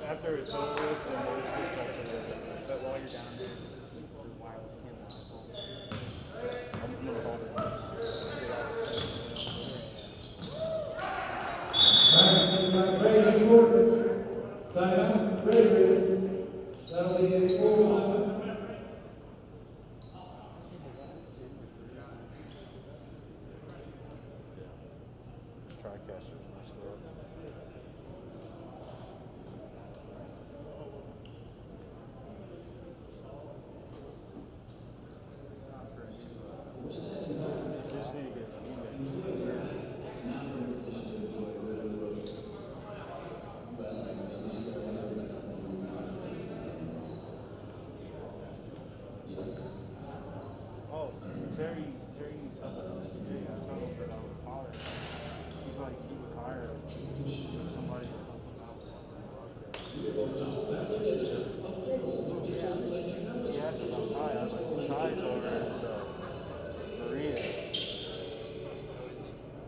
After it's over with, then we'll switch back to the but while you're down there, just keep the wireless camera on. I'm going to hold it. By Brady Porter. Timeout, Raiders. That'll be a full timeout. TriCaster. Terry something. I told him that I would hire. He's like, he would hire somebody to help him out. He asked about Ty. I was like, Ty's over at Berea.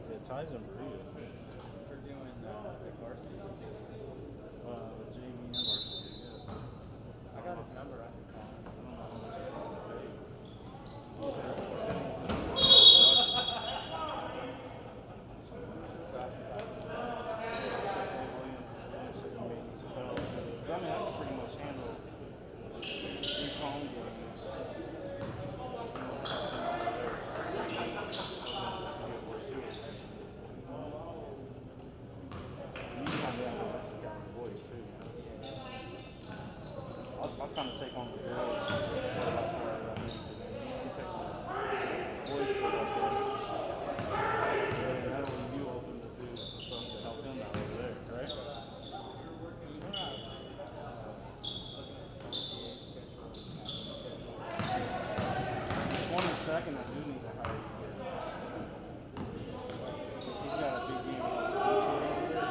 Yeah, Ty's in Berea. We're doing like varsity. JV and varsity, yeah. I got his number. I can call him. I don't know how much he's going to pay. He said I'll kind of take on the girls. Boys put up there. And that'll leave you open to do some stuff to help him out over there, right? 22nd, I do need to hire you. He's got a big game on his beach over there.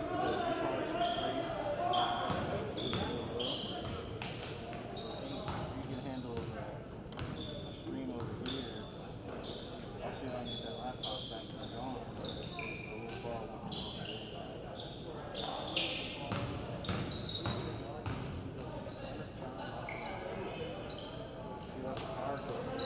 He probably should trade. You can handle a stream over here. I'll see if I can get that laptop back to John. A little ball. See, that's a power cord.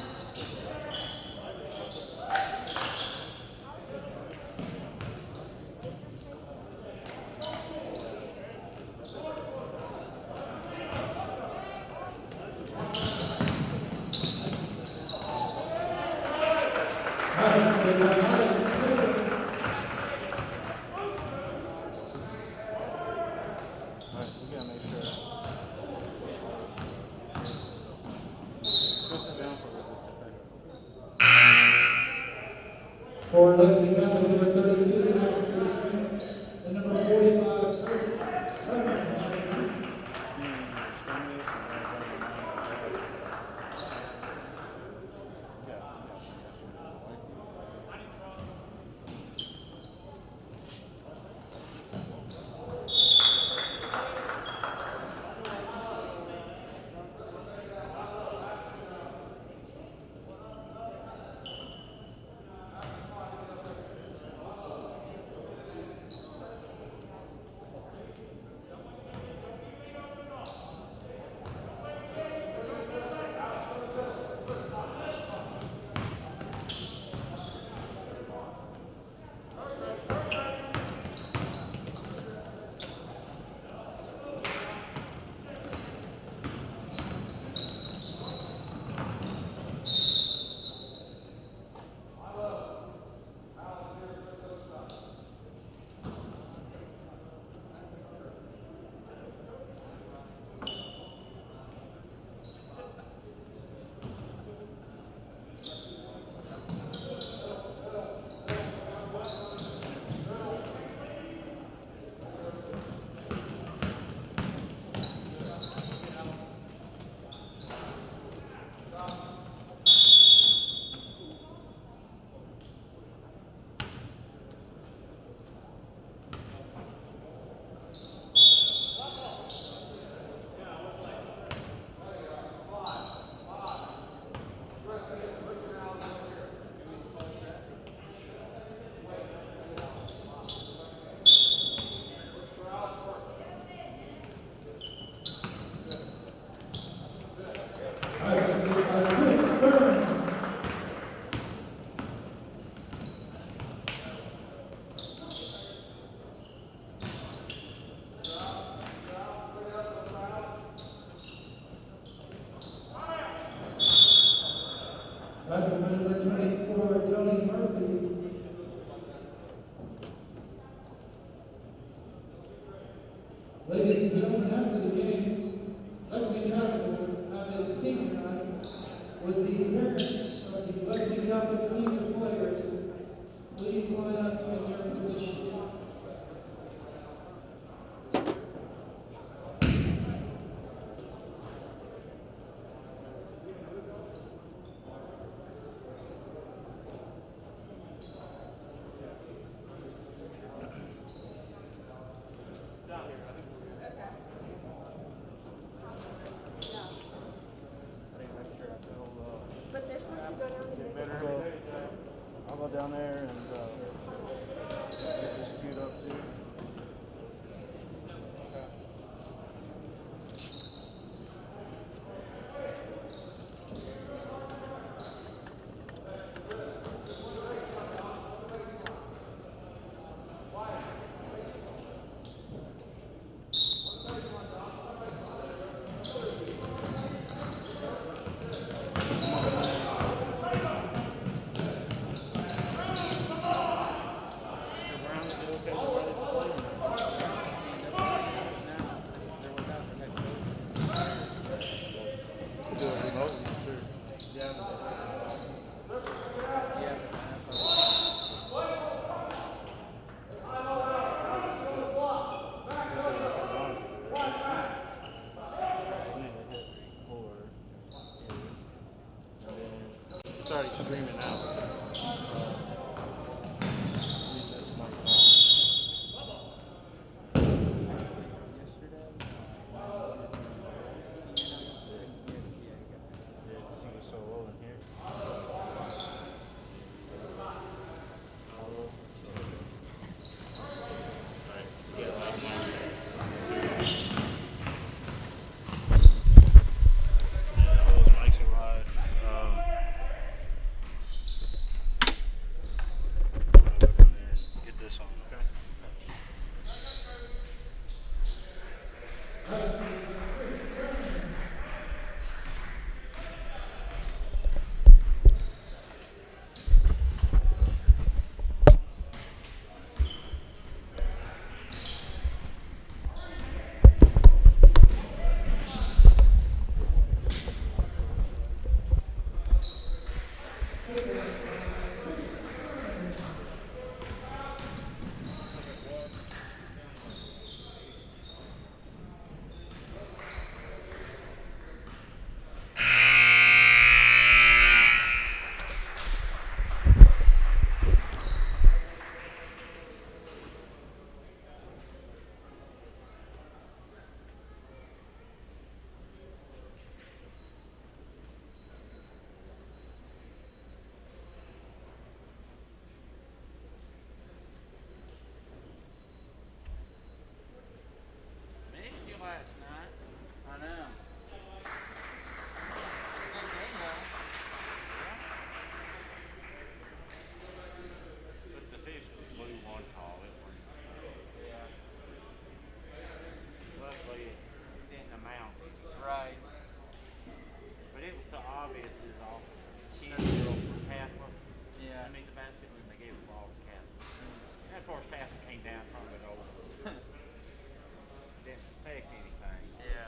For Lexington County, number 32, Max Christian, and number 45, Chris Herman. and gentlemen, after the game, Lexington Catholic will have its senior night with the parents of the Lexington Catholic senior players. Please line up in your position. But they're supposed to go down and Better go. I'll go down there and get this queued up too. Do it remotely, sure. It's already streaming out. Leave this mic on. Yeah, you see it's so low in here. Get this on, okay? Missed you last night. I know. Good game though. But the fish was blue one call, it was. Yeah. Luckily, it didn't amount. Right. But it was so obvious it was all kids from Catholic. Yeah. I mean, the basket when they gave the ball to Catholic. And of course, Catholic came down from it over. Didn't affect anything. Yeah.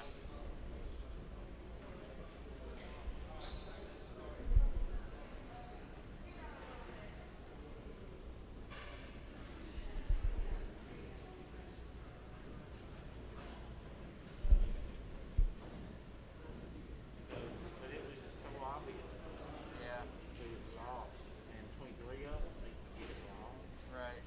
But it was just so obvious. Yeah. It was off. And between three of them, they could get it wrong. Right.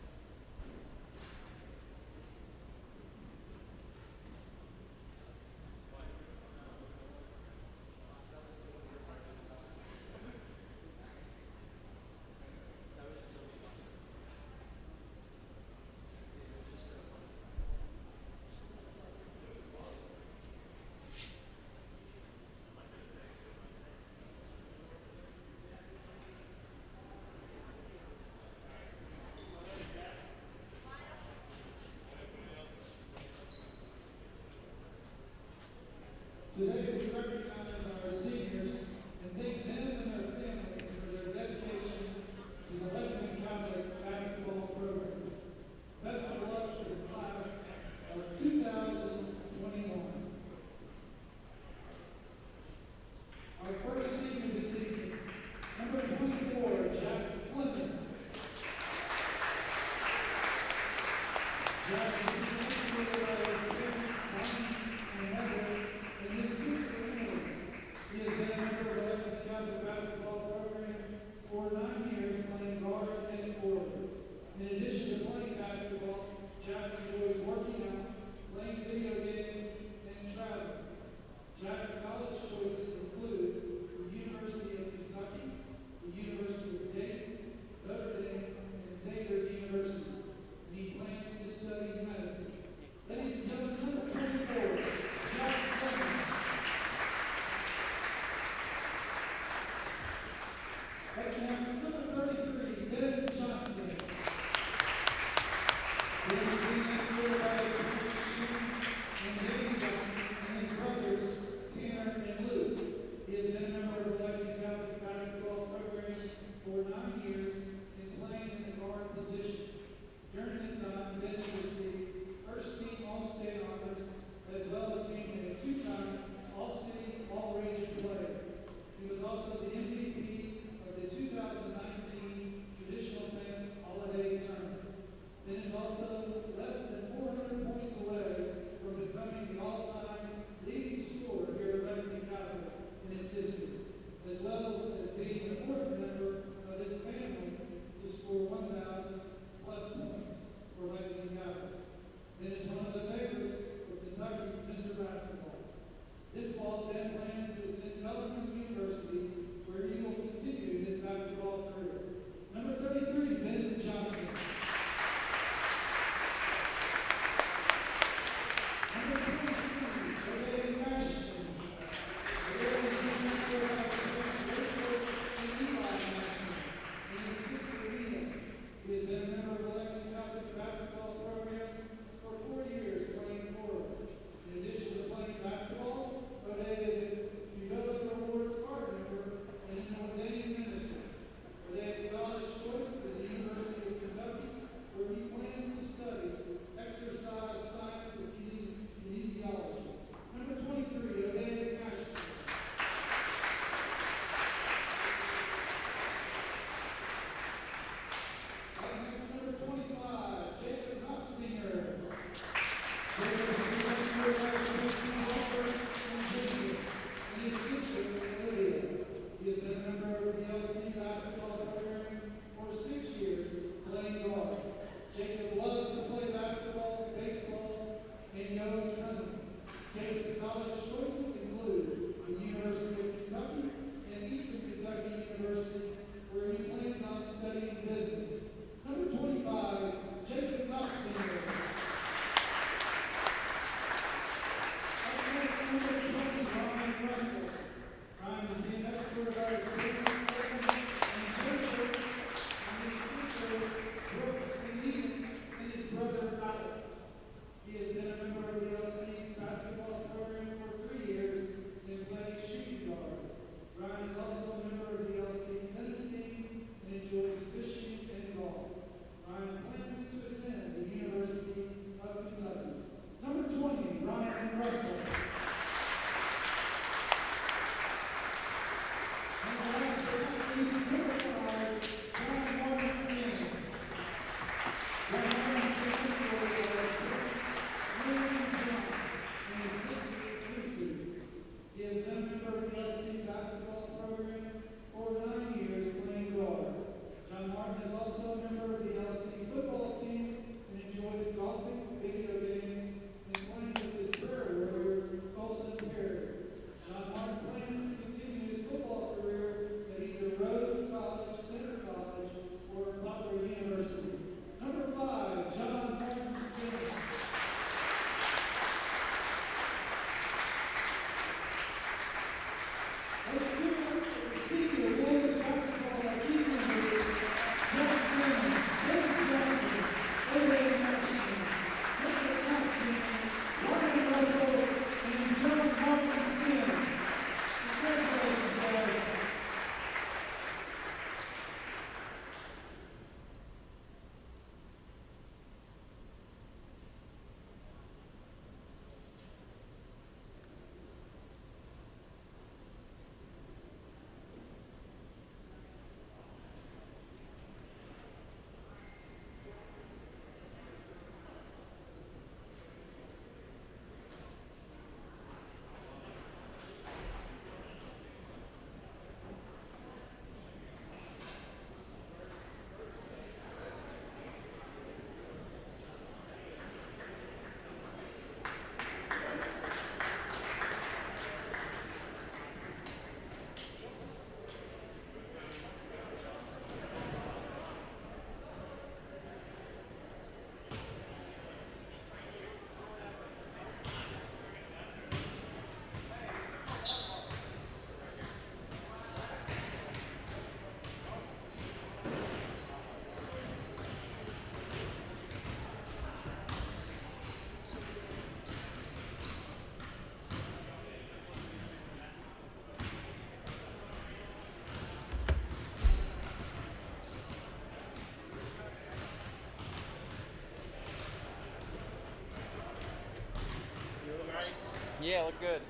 Yeah, look good.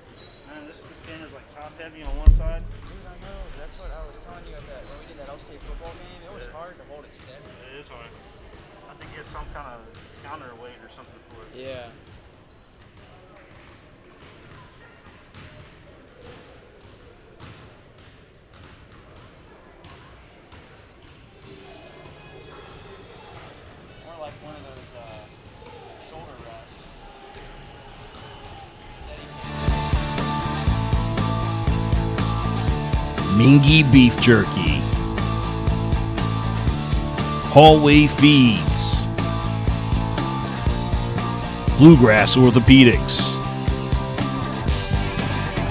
Man, this camera's like top heavy on one side. Dude, I know. That's what I was telling you at that when we did that Upstate football game. It was hard to hold it steady. It is hard. I think it's some kind of counterweight or something for it. Yeah. More like one of those shoulder rests. Mingy Beef Jerky, Hallway Feeds, Bluegrass Orthopedics,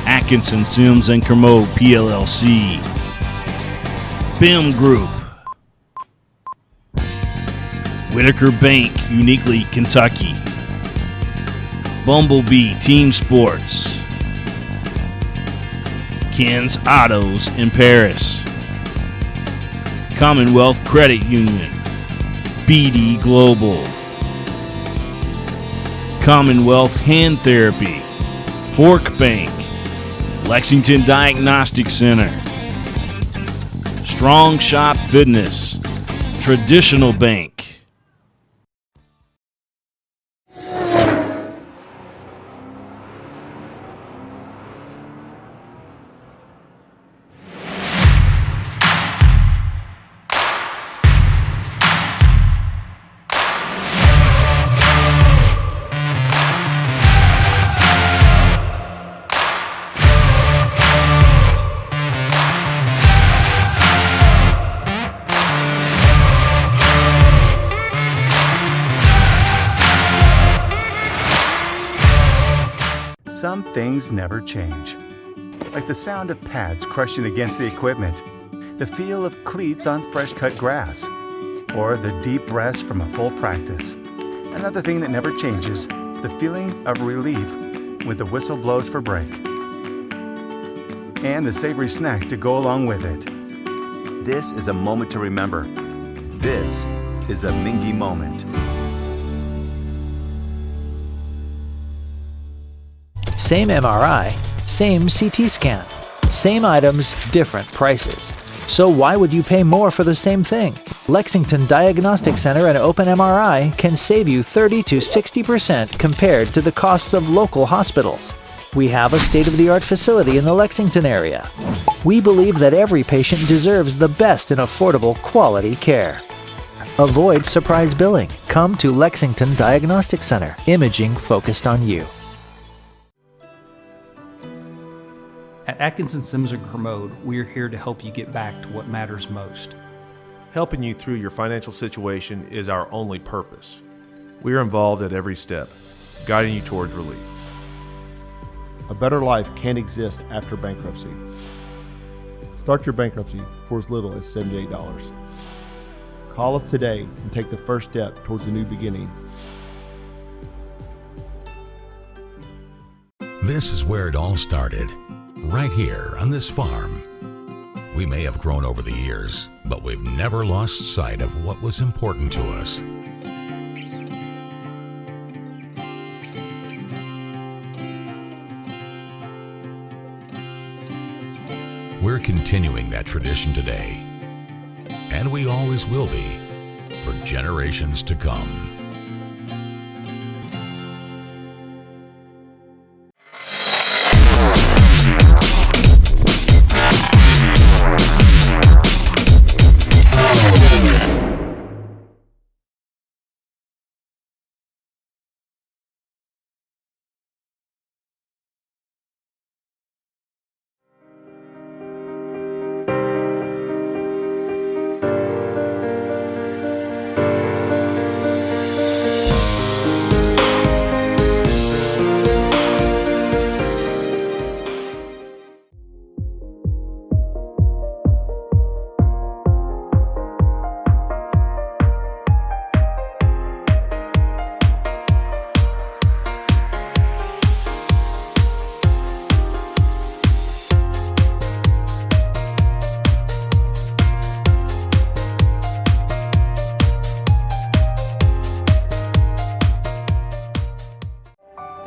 Atkinson, Sims and Kermode PLLC, BIM Group, Whitaker Bank, uniquely Kentucky, Bumblebee Team Sports, Ken's Autos in Paris, Commonwealth Credit Union, BD Global, Commonwealth Hand Therapy, Fork Bank, Lexington Diagnostic Center, Strong Shop Fitness, Traditional Bank. Some things never change. Like the sound of pads crushing against the equipment, the feel of cleats on fresh-cut grass, or the deep breaths from a full practice. Another thing that never changes, the feeling of relief when the whistle blows for break. And the savory snack to go along with it. This is a moment to remember. This is a Mingy moment. Same MRI, same CT scan. Same items, different prices. So why would you pay more for the same thing? Lexington Diagnostic Center and Open MRI can save you 30 to 60% compared to the costs of local hospitals. We have a state-of-the-art facility in the Lexington area. We believe that every patient deserves the best in affordable, quality care. Avoid surprise billing. Come to Lexington Diagnostic Center. Imaging focused on you. At Atkinson, Sims & Kermode, we are here to help you get back to what matters most. Helping you through your financial situation is our only purpose. We are involved at every step, guiding you towards relief. A better life can't exist after bankruptcy. Start your bankruptcy for as little as $78. Call us today and take the first step towards a new beginning. This is where it all started, right here on this farm. We may have grown over the years, but we've never lost sight of what was important to us. We're continuing that tradition today, and we always will be for generations to come.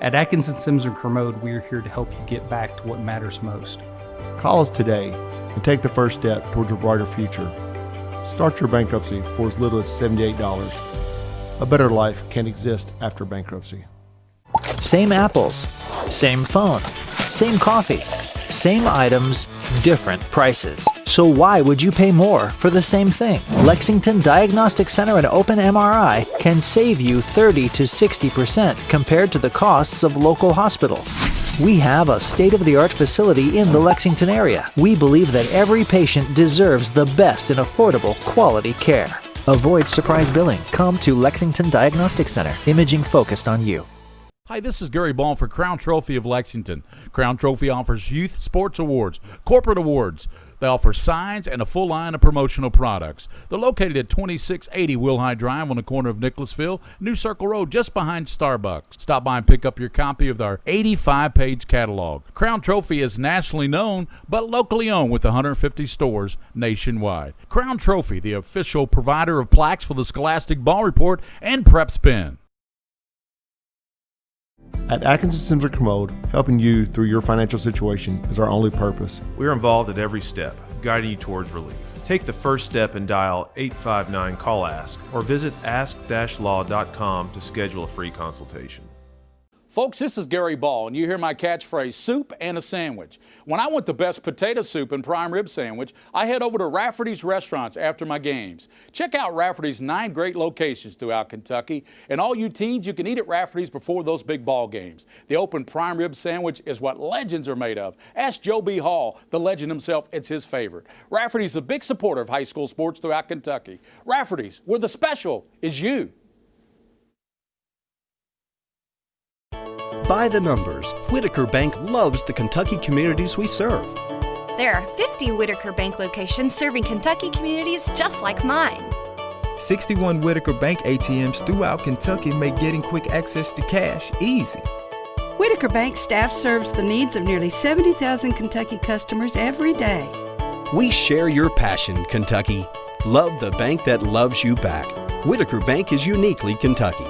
At Atkinson Sims and Kermode, we are here to help you get back to what matters most. Call us today and take the first step towards a brighter future. Start your bankruptcy for as little as $78. A better life can't exist after bankruptcy. Same apples, same phone, same coffee, same items, different prices. So why would you pay more for the same thing? Lexington Diagnostic Center and Open MRI can save you 30 to 60% compared to the costs of local hospitals. We have a state-of-the-art facility in the Lexington area. We believe that every patient deserves the best in affordable, quality care. Avoid surprise billing. Come to Lexington Diagnostic Center. Imaging focused on you. Hi, this is Gary Ball for Crown Trophy of Lexington. Crown Trophy offers youth sports awards, corporate awards. They offer signs and a full line of promotional products. They're located at 2680 Wilhite Drive on the corner of Nicholasville, New Circle Road, just behind Starbucks. Stop by and pick up your copy of our 85-page catalog. Crown Trophy is nationally known, but locally owned with 150 stores nationwide. Crown Trophy, the official provider of plaques for the Scholastic Ball Report and Prep Spin. At Atkinson Sims and Kermode, helping you through your financial situation is our only purpose. We are involved at every step, guiding you towards relief. Take the first step and dial 859-CALL-ASK or visit ask-law.com to schedule a free consultation. Folks, this is Gary Ball, and you hear my catchphrase, soup and a sandwich. When I want the best potato soup and prime rib sandwich, I head over to Rafferty's Restaurants after my games. Check out Rafferty's 9 great locations throughout Kentucky, and all you teens, you can eat at Rafferty's before those big ball games. The open prime rib sandwich is what legends are made of. Ask Joe B. Hall, the legend himself, it's his favorite. Rafferty's a big supporter of high school sports throughout Kentucky. Rafferty's, where the special is you. By the numbers, Whitaker Bank loves the Kentucky communities we serve. There are 50 Whitaker Bank locations serving Kentucky communities just like mine. 61 Whitaker Bank ATMs throughout Kentucky make getting quick access to cash easy. Whitaker Bank staff serves the needs of nearly 70,000 Kentucky customers every day. We share your passion, Kentucky. Love the bank that loves you back. Whitaker Bank is uniquely Kentucky.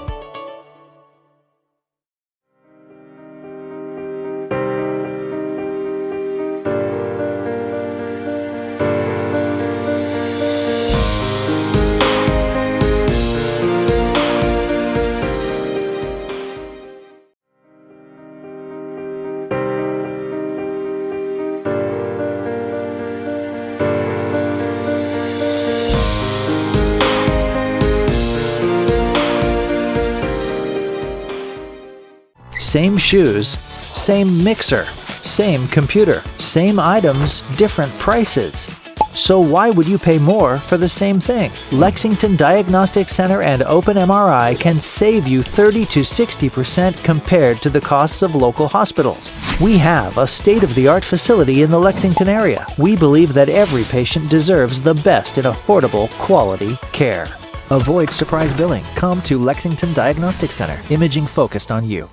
Same shoes, same mixer, same computer, same items, different prices. So why would you pay more for the same thing? Lexington Diagnostic Center and Open MRI can save you 30 to 60% compared to the costs of local hospitals. We have a state-of-the-art facility in the Lexington area. We believe that every patient deserves the best in affordable, quality care. Avoid surprise billing. Come to Lexington Diagnostic Center. Imaging focused on you.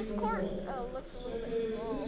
This course looks a little bit small.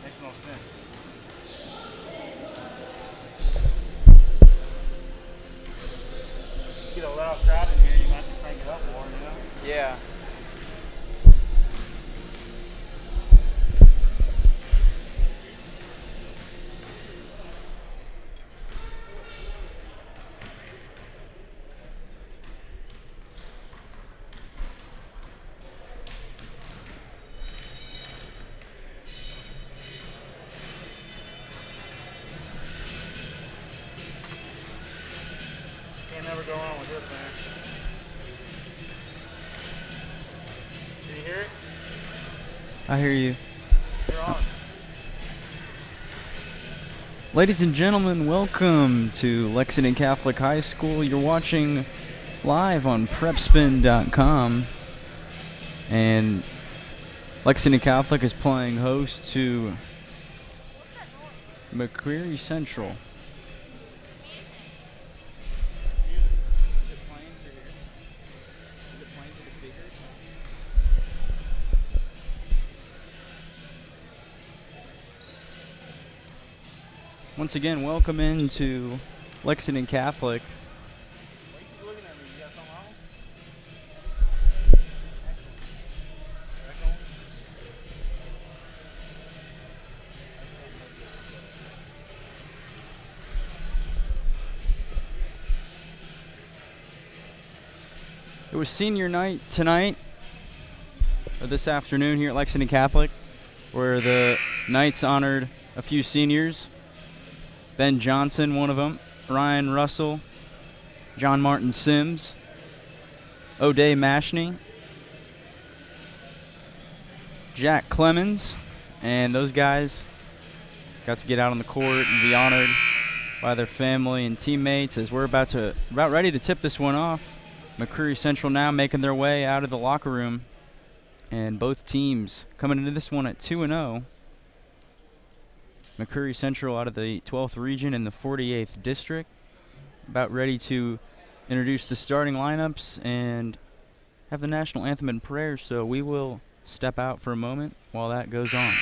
Makes no sense. Get a loud crowd in here, you might have to crank it up more, you know? Yeah. I hear you. Ladies and gentlemen, welcome to Lexington Catholic High School. You're watching live on prepspin.com. And Lexington Catholic is playing host to McCreary Central. Once again, welcome into Lexington Catholic. It was senior night tonight, or this afternoon here at Lexington Catholic, where the Knights honored a few seniors. Ben Johnson, one of them, Ryan Russell, John Martin Sims, O'Day Mashney, Jack Clemens, and those guys got to get out on the court and be honored by their family and teammates as we're about ready to tip this one off. McCreary Central now making their way out of the locker room, and both teams coming into this one at 2-0. McCreary Central out of the 12th region in the 48th district, about ready to introduce the starting lineups and have the national anthem and prayer, so we will step out for a moment while that goes on.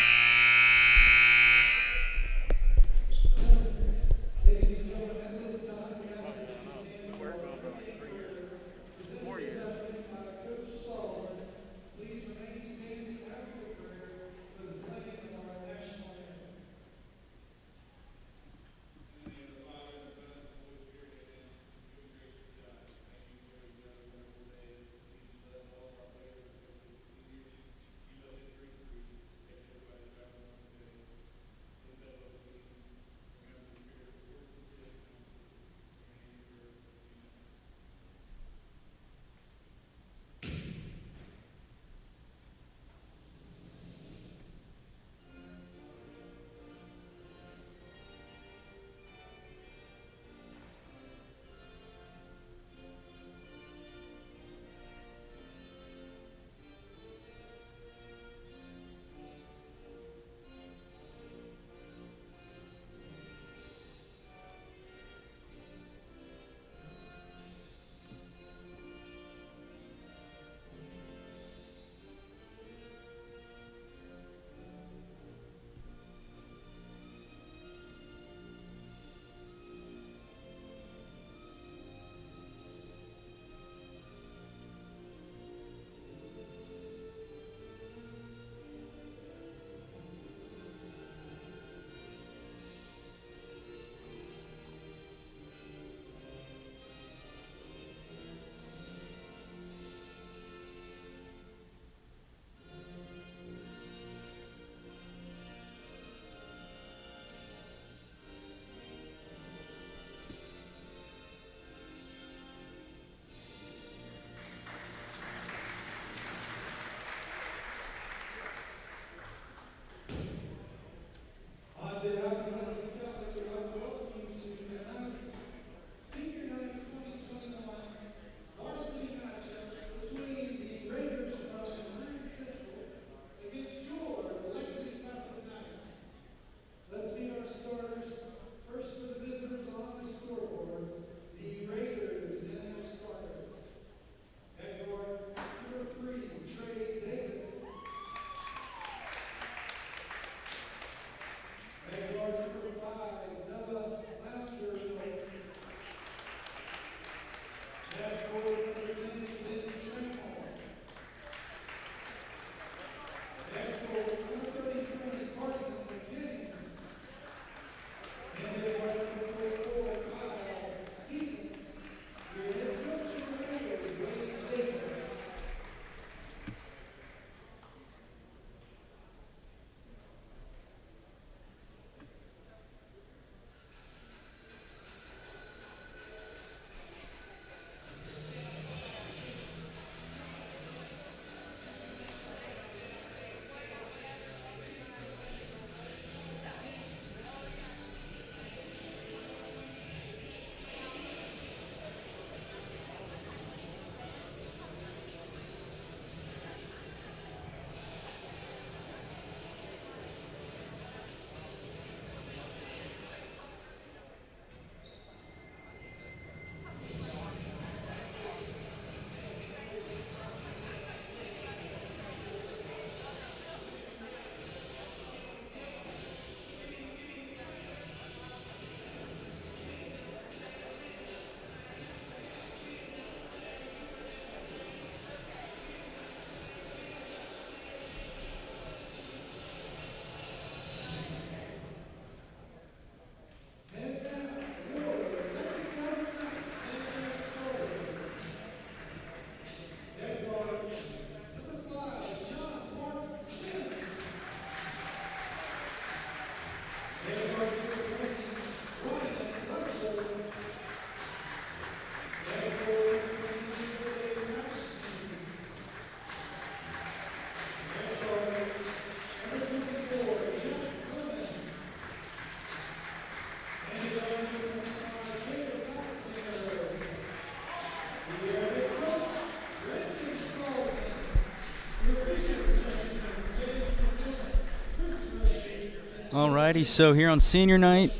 Alrighty, so here on senior night,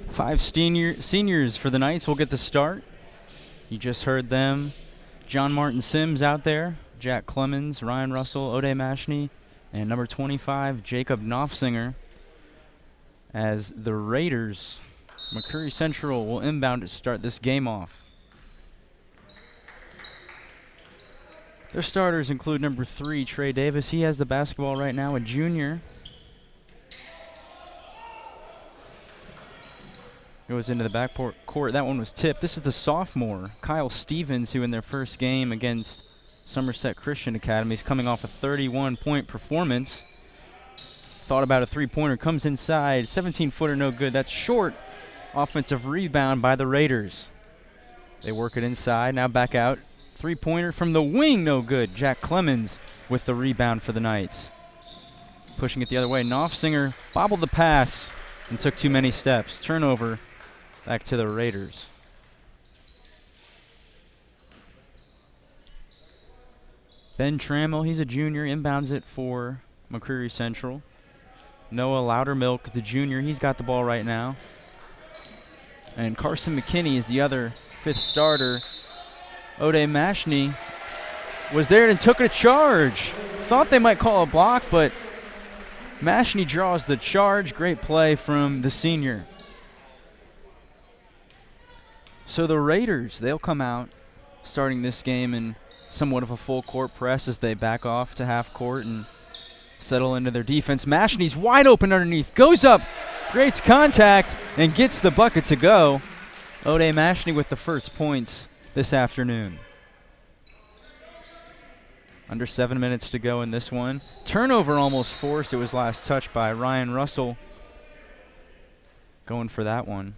5 seniors for the Knights will get the start. You just heard them. John Martin Sims out there, Jack Clemens, Ryan Russell, O'Day Mashney, and number 25, Jacob Knopfsinger. As the Raiders, McCreary Central will inbound to start this game off. Their starters include number 3, Trey Davis. He has the basketball right now, a junior. Goes into the backcourt. That one was tipped. This is the sophomore, Kyle Stevens, who in their first game against Somerset Christian Academy is coming off a 31-point performance. Thought about a three-pointer, comes inside, 17-footer, no good. That's short. Offensive rebound by the Raiders. They work it inside, now back out. Three-pointer from the wing, no good. Jack Clemens with the rebound for the Knights. Pushing it the other way. Knopfsinger bobbled the pass and took too many steps. Turnover back to the Raiders. Ben Trammell, he's a junior, inbounds it for McCreary Central. Noah Loudermilk, the junior, he's got the ball right now. And Carson McKinney is the other 5th starter. O'Day Mashney was there and took a charge. Thought they might call a block, but Mashney draws the charge. Great play from the senior. So the Raiders, they'll come out starting this game in somewhat of a full court press as they back off to half court and settle into their defense. Mashney's wide open underneath, goes up, creates contact, and gets the bucket to go. O'Day Mashney with the first points this afternoon. Under 7 minutes to go in this one. Turnover almost forced. It was last touched by Ryan Russell. Going for that one.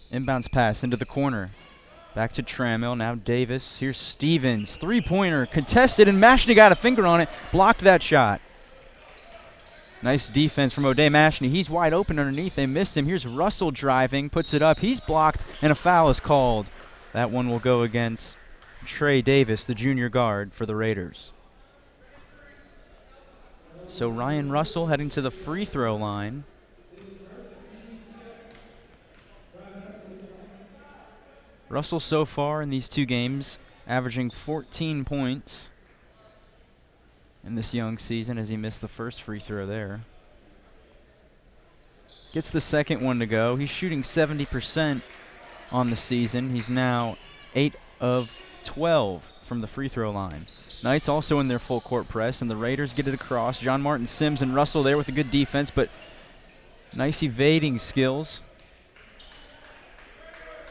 Inbounds pass into the corner. Back to Trammell, now Davis. Here's Stevens, three-pointer, contested, and Mashney got a finger on it, blocked that shot. Nice defense from O'Day Mashney. He's wide open underneath, they missed him. Here's Russell driving, puts it up, he's blocked, and a foul is called. That one will go against Trey Davis, the junior guard for the Raiders. So Ryan Russell heading to the free throw line. Russell so far in these 2 games averaging 14 points in this young season as he missed the first free throw there. Gets the second one to go. He's shooting 70% on the season. He's now 8 of 12 from the free throw line. Knights also in their full court press, and the Raiders get it across. John Martin, Sims, and Russell there with a good defense, but nice evading skills.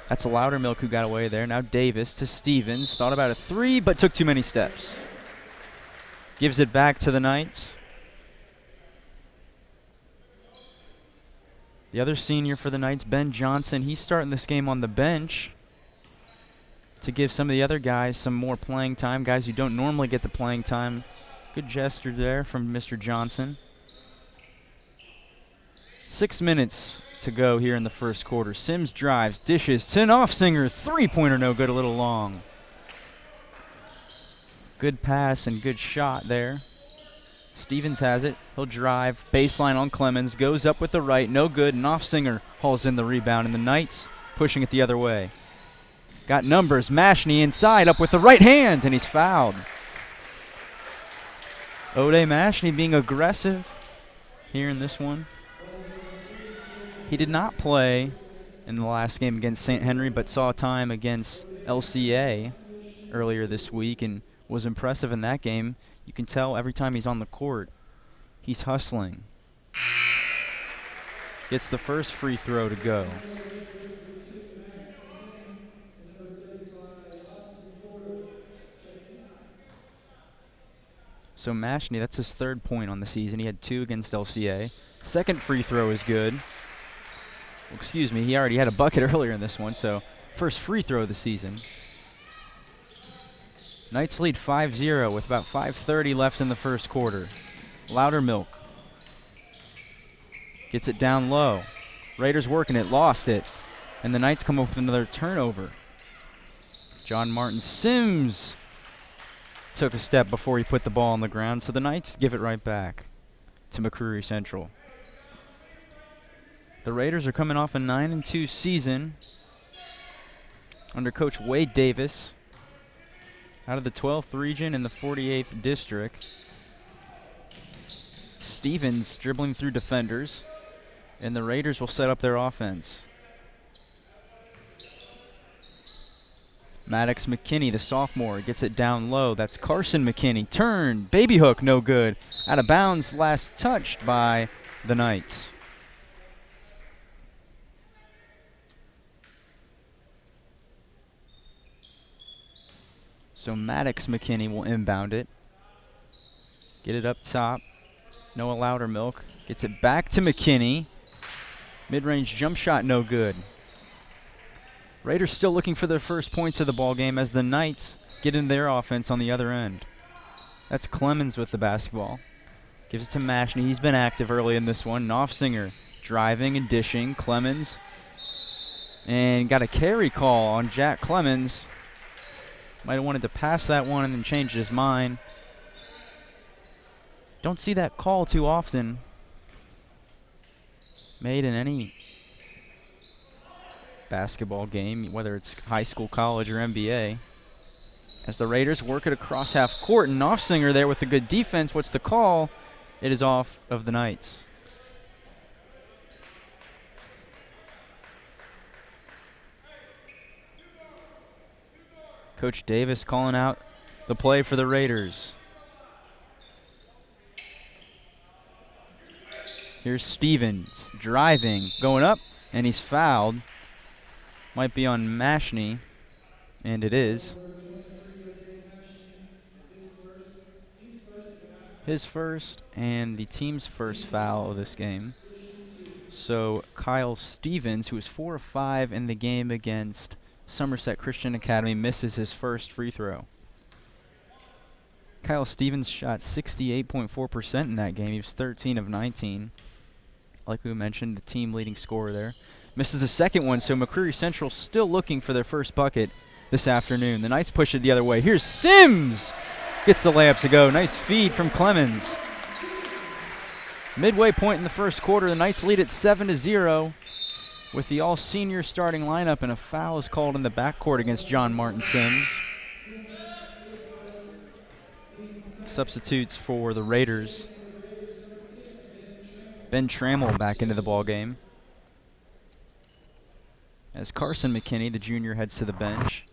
That's a Loudermilk who got away there. Now Davis to Stevens. Thought about a 3, but took too many steps. Gives it back to the Knights. The other senior for the Knights, Ben Johnson, he's starting this game on the bench to give some of the other guys some more playing time, guys who don't normally get the playing time. Good gesture there from Mr. Johnson. 6 minutes to go here in the first quarter. Sims drives, dishes to Knopfsinger, three-pointer no good, a little long. Good pass and good shot there. Stevens has it. He'll drive, baseline on Clemens, goes up with the right, no good. Knopfsinger hauls in the rebound, and the Knights pushing it the other way. Got numbers, Mashney inside, up with the right hand, and he's fouled. O'Day Mashney being aggressive here in this one. He did not play in the last game against St. Henry, but saw time against LCA earlier this week and was impressive in that game. You can tell every time he's on the court, he's hustling. Gets the first free throw to go. So Mashney, that's his 3rd point on the season. He had 2 against LCA. Second free throw is good. Excuse me, he already had a bucket earlier in this one, so first free throw of the season. Knights lead 5-0 with about 5:30 left in the first quarter. Loudermilk gets it down low. Raiders working it, lost it, and the Knights come up with another turnover. John Martin Sims took a step before he put the ball on the ground, so the Knights give it right back to McCreary Central. The Raiders are coming off a 9-2 season under Coach Wade Davis out of the 12th region in the 48th district. Stevens dribbling through defenders, and the Raiders will set up their offense. Maddox McKinney, the sophomore, gets it down low. That's Carson McKinney. Turn, baby hook, no good. Out of bounds, last touched by the Knights. So Maddox McKinney will inbound it. Get it up top. Noah Loudermilk gets it back to McKinney. Mid-range jump shot, no good. Raiders still looking for their first points of the ball game as the Knights get into their offense on the other end. That's Clemens with the basketball. Gives it to Mashney. He's been active early in this one. Knopfsinger driving and dishing. Clemens. And got a carry call on Jack Clemens. Might have wanted to pass that one and then changed his mind. Don't see that call too often made in any basketball game, whether it's high school, college, or NBA. As the Raiders work it across half court, and Knopfsinger there with a good defense. What's the call? It is off of the Knights. Coach Davis calling out the play for the Raiders. Here's Stevens driving, going up, and he's fouled. Might be on Mashney, and it is. His first and the team's first foul of this game. So Kyle Stevens, who is 4 of 5 in the game against Somerset Christian Academy, misses his first free throw. Kyle Stevens shot 68.4% in that game. He was 13 of 19. Like we mentioned, the team leading scorer there. Misses the second one, so McCreary Central still looking for their first bucket this afternoon. The Knights push it the other way. Here's Sims! Gets the layup to go. Nice feed from Clemens. Midway point in the first quarter, the Knights lead at 7-0 with the all-senior starting lineup, and a foul is called in the backcourt against John Martin Sims. Substitutes for the Raiders. Ben Trammell back into the ball game as Carson McKinney, the junior, heads to the bench.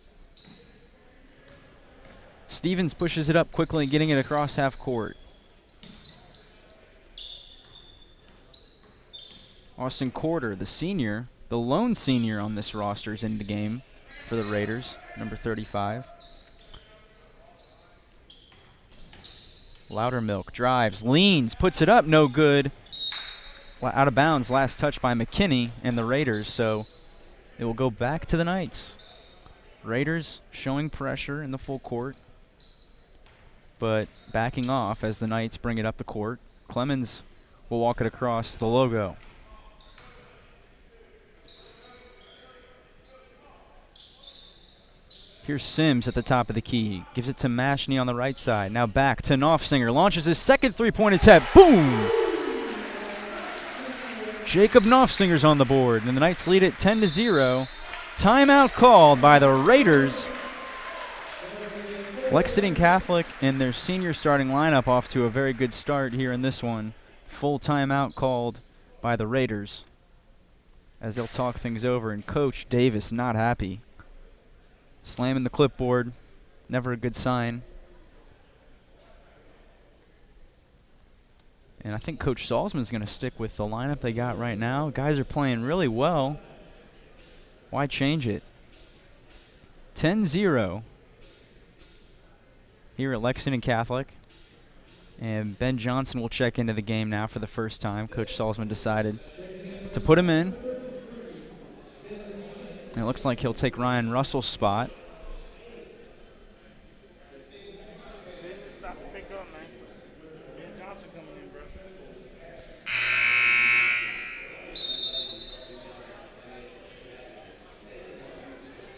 Stevens pushes it up quickly, getting it across half court. Austin Corder, the senior, the lone senior on this roster, is in the game for the Raiders, number 35. Loudermilk drives, leans, puts it up, no good. Out of bounds, last touch by McKinney and the Raiders, so it will go back to the Knights. Raiders showing pressure in the full court, but backing off as the Knights bring it up the court. Clemens will walk it across the logo. Here's Sims at the top of the key. Gives it to Mashney on the right side. Now back to Knopfsinger. Launches his second three-point attempt. Boom! Jacob Knopfsinger's on the board, and the Knights lead it 10-0. Timeout called by the Raiders. Lexington Catholic and their senior starting lineup off to a very good start here in this one. Full timeout called by the Raiders as they'll talk things over, and Coach Davis not happy. Slamming the clipboard, never a good sign. And I think Coach Salzman's going to stick with the lineup they got right now. Guys are playing really well. Why change it? 10-0 here at Lexington Catholic. And Ben Johnson will check into the game now for the first time. Coach Salzman decided to put him in. And it looks like he'll take Ryan Russell's spot. Stop and pick up, man. Ben Johnson coming in, bro.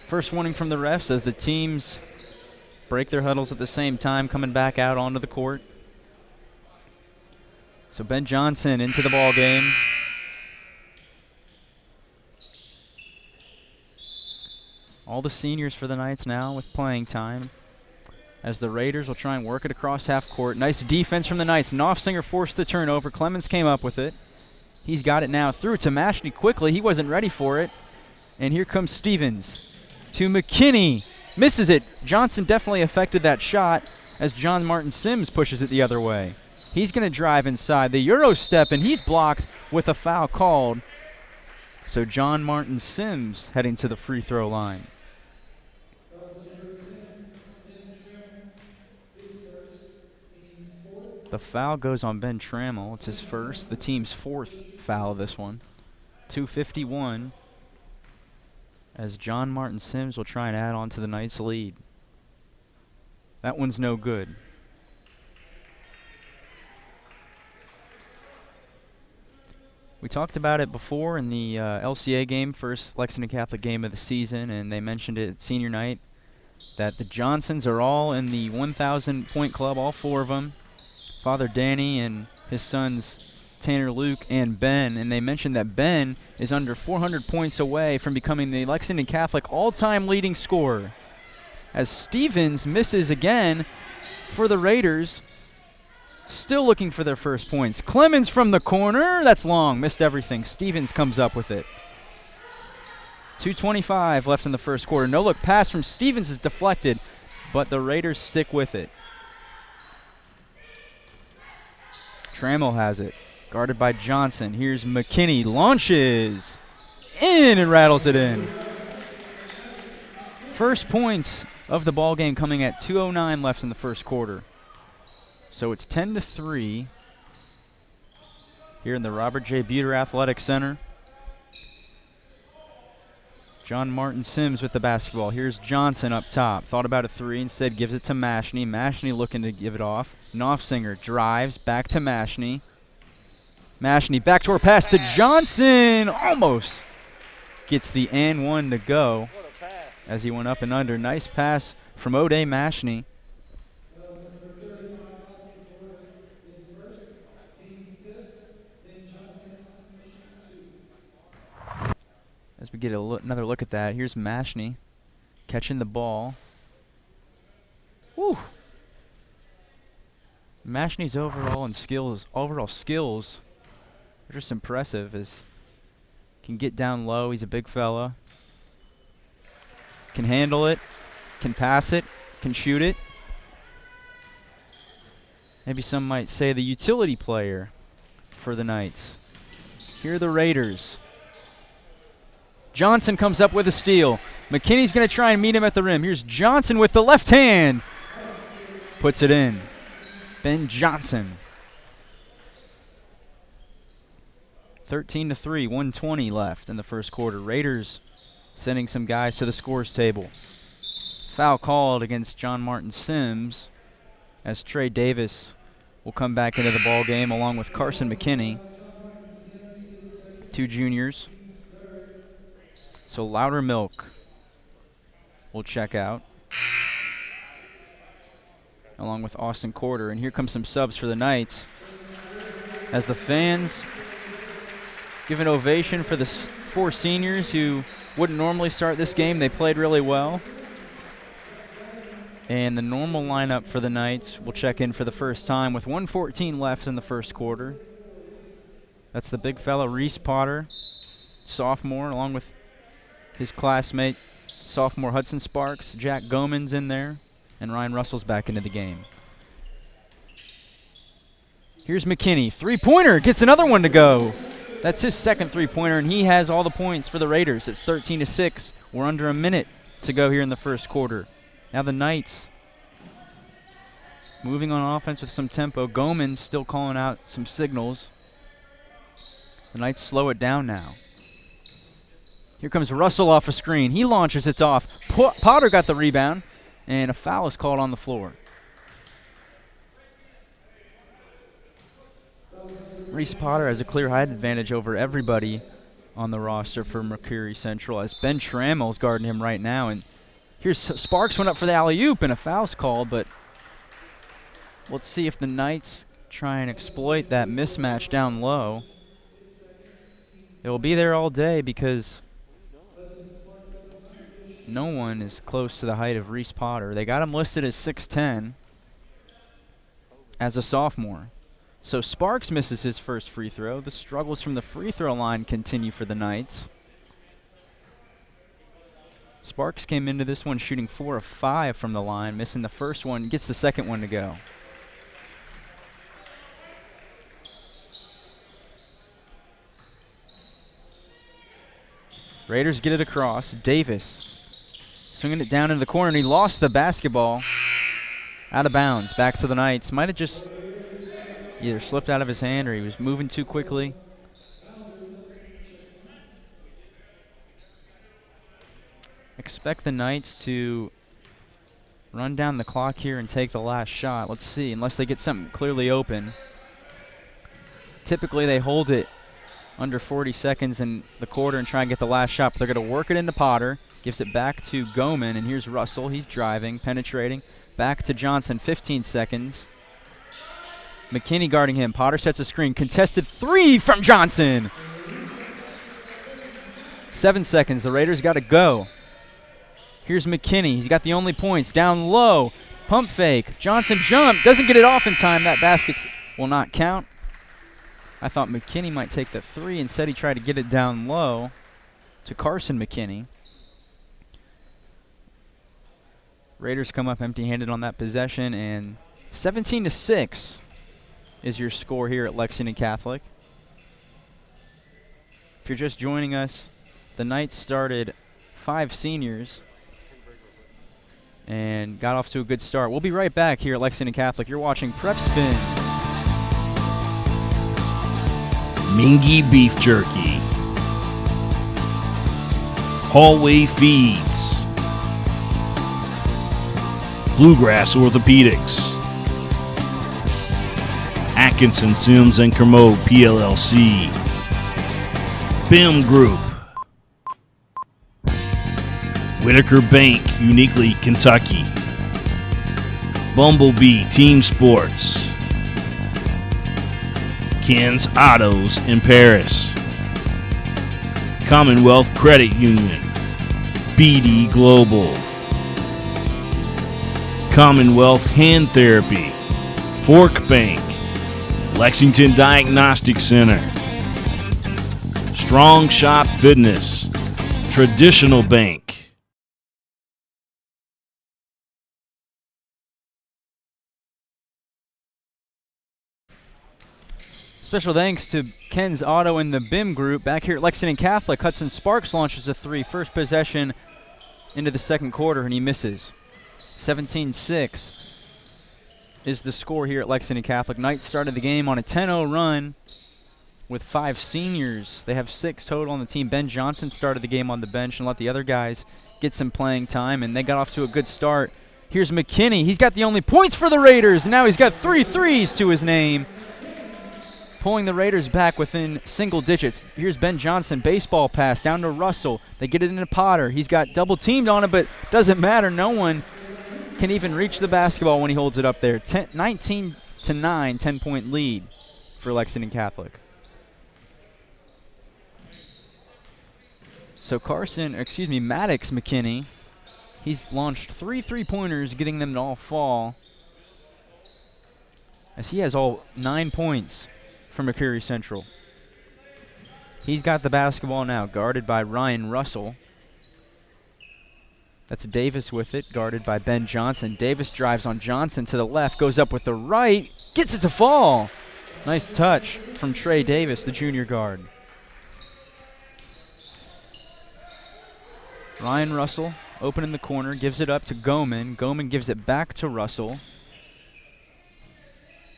First warning from the refs as the teams break their huddles at the same time, coming back out onto the court. So Ben Johnson into the ball game. All the seniors for the Knights now with playing time, as the Raiders will try and work it across half court. Nice defense from the Knights. Knopfsinger forced the turnover. Clemens came up with it. He's got it now through to Mashney quickly. He wasn't ready for it. And here comes Stevens to McKinney. Misses it. Johnson definitely affected that shot as John Martin Sims pushes it the other way. He's going to drive inside the Euro step, and he's blocked with a foul called. So John Martin Sims heading to the free throw line. The foul goes on Ben Trammell. It's his first, the team's fourth foul of this one. 2:51 as John Martin Sims will try and add on to the Knights' lead. That one's no good. We talked about it before in the LCA game, first Lexington Catholic game of the season, and they mentioned it at senior night, that the Johnsons are all in the 1,000-point club, all four of them. Father Danny and his sons Tanner, Luke, and Ben, and they mentioned that Ben is under 400 points away from becoming the Lexington Catholic all-time leading scorer. As Stevens misses again for the Raiders, still looking for their first points. Clemens from the corner, that's long, missed everything. Stevens comes up with it. 2:25 left in the first quarter. No-look pass from Stevens is deflected, but the Raiders stick with it. Trammell has it, guarded by Johnson. Here's McKinney, launches in and rattles it in. First points of the ball game coming at 2:09 left in the first quarter. So it's 10-3 here in the Robert J. Buter Athletic Center. John Martin Sims with the basketball. Here's Johnson up top. Thought about a three, instead gives it to Mashney. Mashney looking to give it off. Knopfsinger drives back to Mashney. Mashney backdoor pass to Johnson. Almost gets the and one to go as he went up and under. Nice pass from O'Day Mashney. As we get another look at that, here's Mashney catching the ball. Woo! Mashney's overall skills are just impressive. As can get down low, he's a big fella. Can handle it, can pass it, can shoot it. Maybe some might say the utility player for the Knights. Here are the Raiders. Johnson comes up with a steal. McKinney's going to try and meet him at the rim. Here's Johnson with the left hand. Puts it in. Ben Johnson. 13-3, 1:20 left in the first quarter. Raiders sending some guys to the scores table. Foul called against John Martin Sims as Trey Davis will come back into the ball game along with Carson McKinney. Two juniors. So Loudermilk will check out, along with Austin Corder. And here comes some subs for the Knights, as the fans give an ovation for the four seniors who wouldn't normally start this game. They played really well. And the normal lineup for the Knights will check in for the first time with 1:14 left in the first quarter. That's the big fella, Reese Potter, sophomore, along with his classmate, sophomore Hudson Sparks. Jack Goman's in there, and Ryan Russell's back into the game. Here's McKinney, three-pointer, gets another one to go. That's his second three-pointer, and he has all the points for the Raiders. It's 13-6. We're under a minute to go here in the first quarter. Now the Knights moving on offense with some tempo. Goman's still calling out some signals. The Knights slow it down now. Here comes Russell off a screen. He launches, it's off. Potter got the rebound, and a foul is called on the floor. Reese Potter has a clear height advantage over everybody on the roster for Mercury Central, as Ben Trammell's guarding him right now. And Here's Sparks went up for the alley-oop and a foul's called, but let's see if the Knights try and exploit that mismatch down low. It will be there all day because no one is close to the height of Reese Potter. They got him listed as 6'10" as a sophomore. So Sparks misses his first free throw. The struggles from the free throw line continue for the Knights. Sparks came into this one shooting 4 of 5 from the line, missing the first one, gets the second one to go. Raiders get it across. Davis swinging it down into the corner, and he lost the basketball out of bounds. Back to the Knights. Might have just either slipped out of his hand or he was moving too quickly. Expect the Knights to run down the clock here and take the last shot. Let's see, unless they get something clearly open. Typically they hold it under 40 seconds in the quarter and try and get the last shot, but they're going to work it into Potter. Gives it back to Goman, and here's Russell. He's driving, penetrating. Back to Johnson, 15 seconds. McKinney guarding him. Potter sets a screen. Contested three from Johnson. 7 seconds. The Raiders got to go. Here's McKinney. He's got the only points. Down low. Pump fake. Johnson jump. Doesn't get it off in time. That basket will not count. I thought McKinney might take the three. Instead, he tried to get it down low to Carson McKinney. Raiders come up empty-handed on that possession, and 17-6 is your score here at Lexington Catholic. If you're just joining us, the Knights started 5 seniors and got off to a good start. We'll be right back here at Lexington Catholic. You're watching Prep Spin. Mingy Beef Jerky, Hallway Feeds, Bluegrass Orthopedics, Atkinson Sims and Kermode PLLC, BIM Group, Whitaker Bank, uniquely Kentucky, Bumblebee Team Sports, Ken's Autos in Paris, Commonwealth Credit Union, BD Global, Commonwealth Hand Therapy, Fork Bank, Lexington Diagnostic Center, Strong Shop Fitness, Traditional Bank. Special thanks to Ken's Auto and the BIM Group. Back here at Lexington Catholic, Hudson Sparks launches a three. First possession into the second quarter, and he misses. 17-6 is the score here at Lexington Catholic. Knights started the game on a 10-0 run with 5 seniors. They have 6 total on the team. Ben Johnson started the game on the bench and let the other guys get some playing time, and they got off to a good start. Here's McKinney. He's got the only points for the Raiders, and now he's got 3 threes to his name, pulling the Raiders back within single digits. Here's Ben Johnson, baseball pass down to Russell. They get it into Potter. He's got double teamed on him, but doesn't matter. No one can even reach the basketball when he holds it up there. 19-9, 10-point lead for Lexington Catholic. So Maddox McKinney, he's launched 3 3-pointers, getting them to all fall, as he has all 9 points for Mercury Central. He's got the basketball now, guarded by Ryan Russell. That's Davis with it, guarded by Ben Johnson. Davis drives on Johnson to the left, goes up with the right, gets it to fall. Nice touch from Trey Davis, the junior guard. Ryan Russell, open in the corner, gives it up to Goman. Goman gives it back to Russell.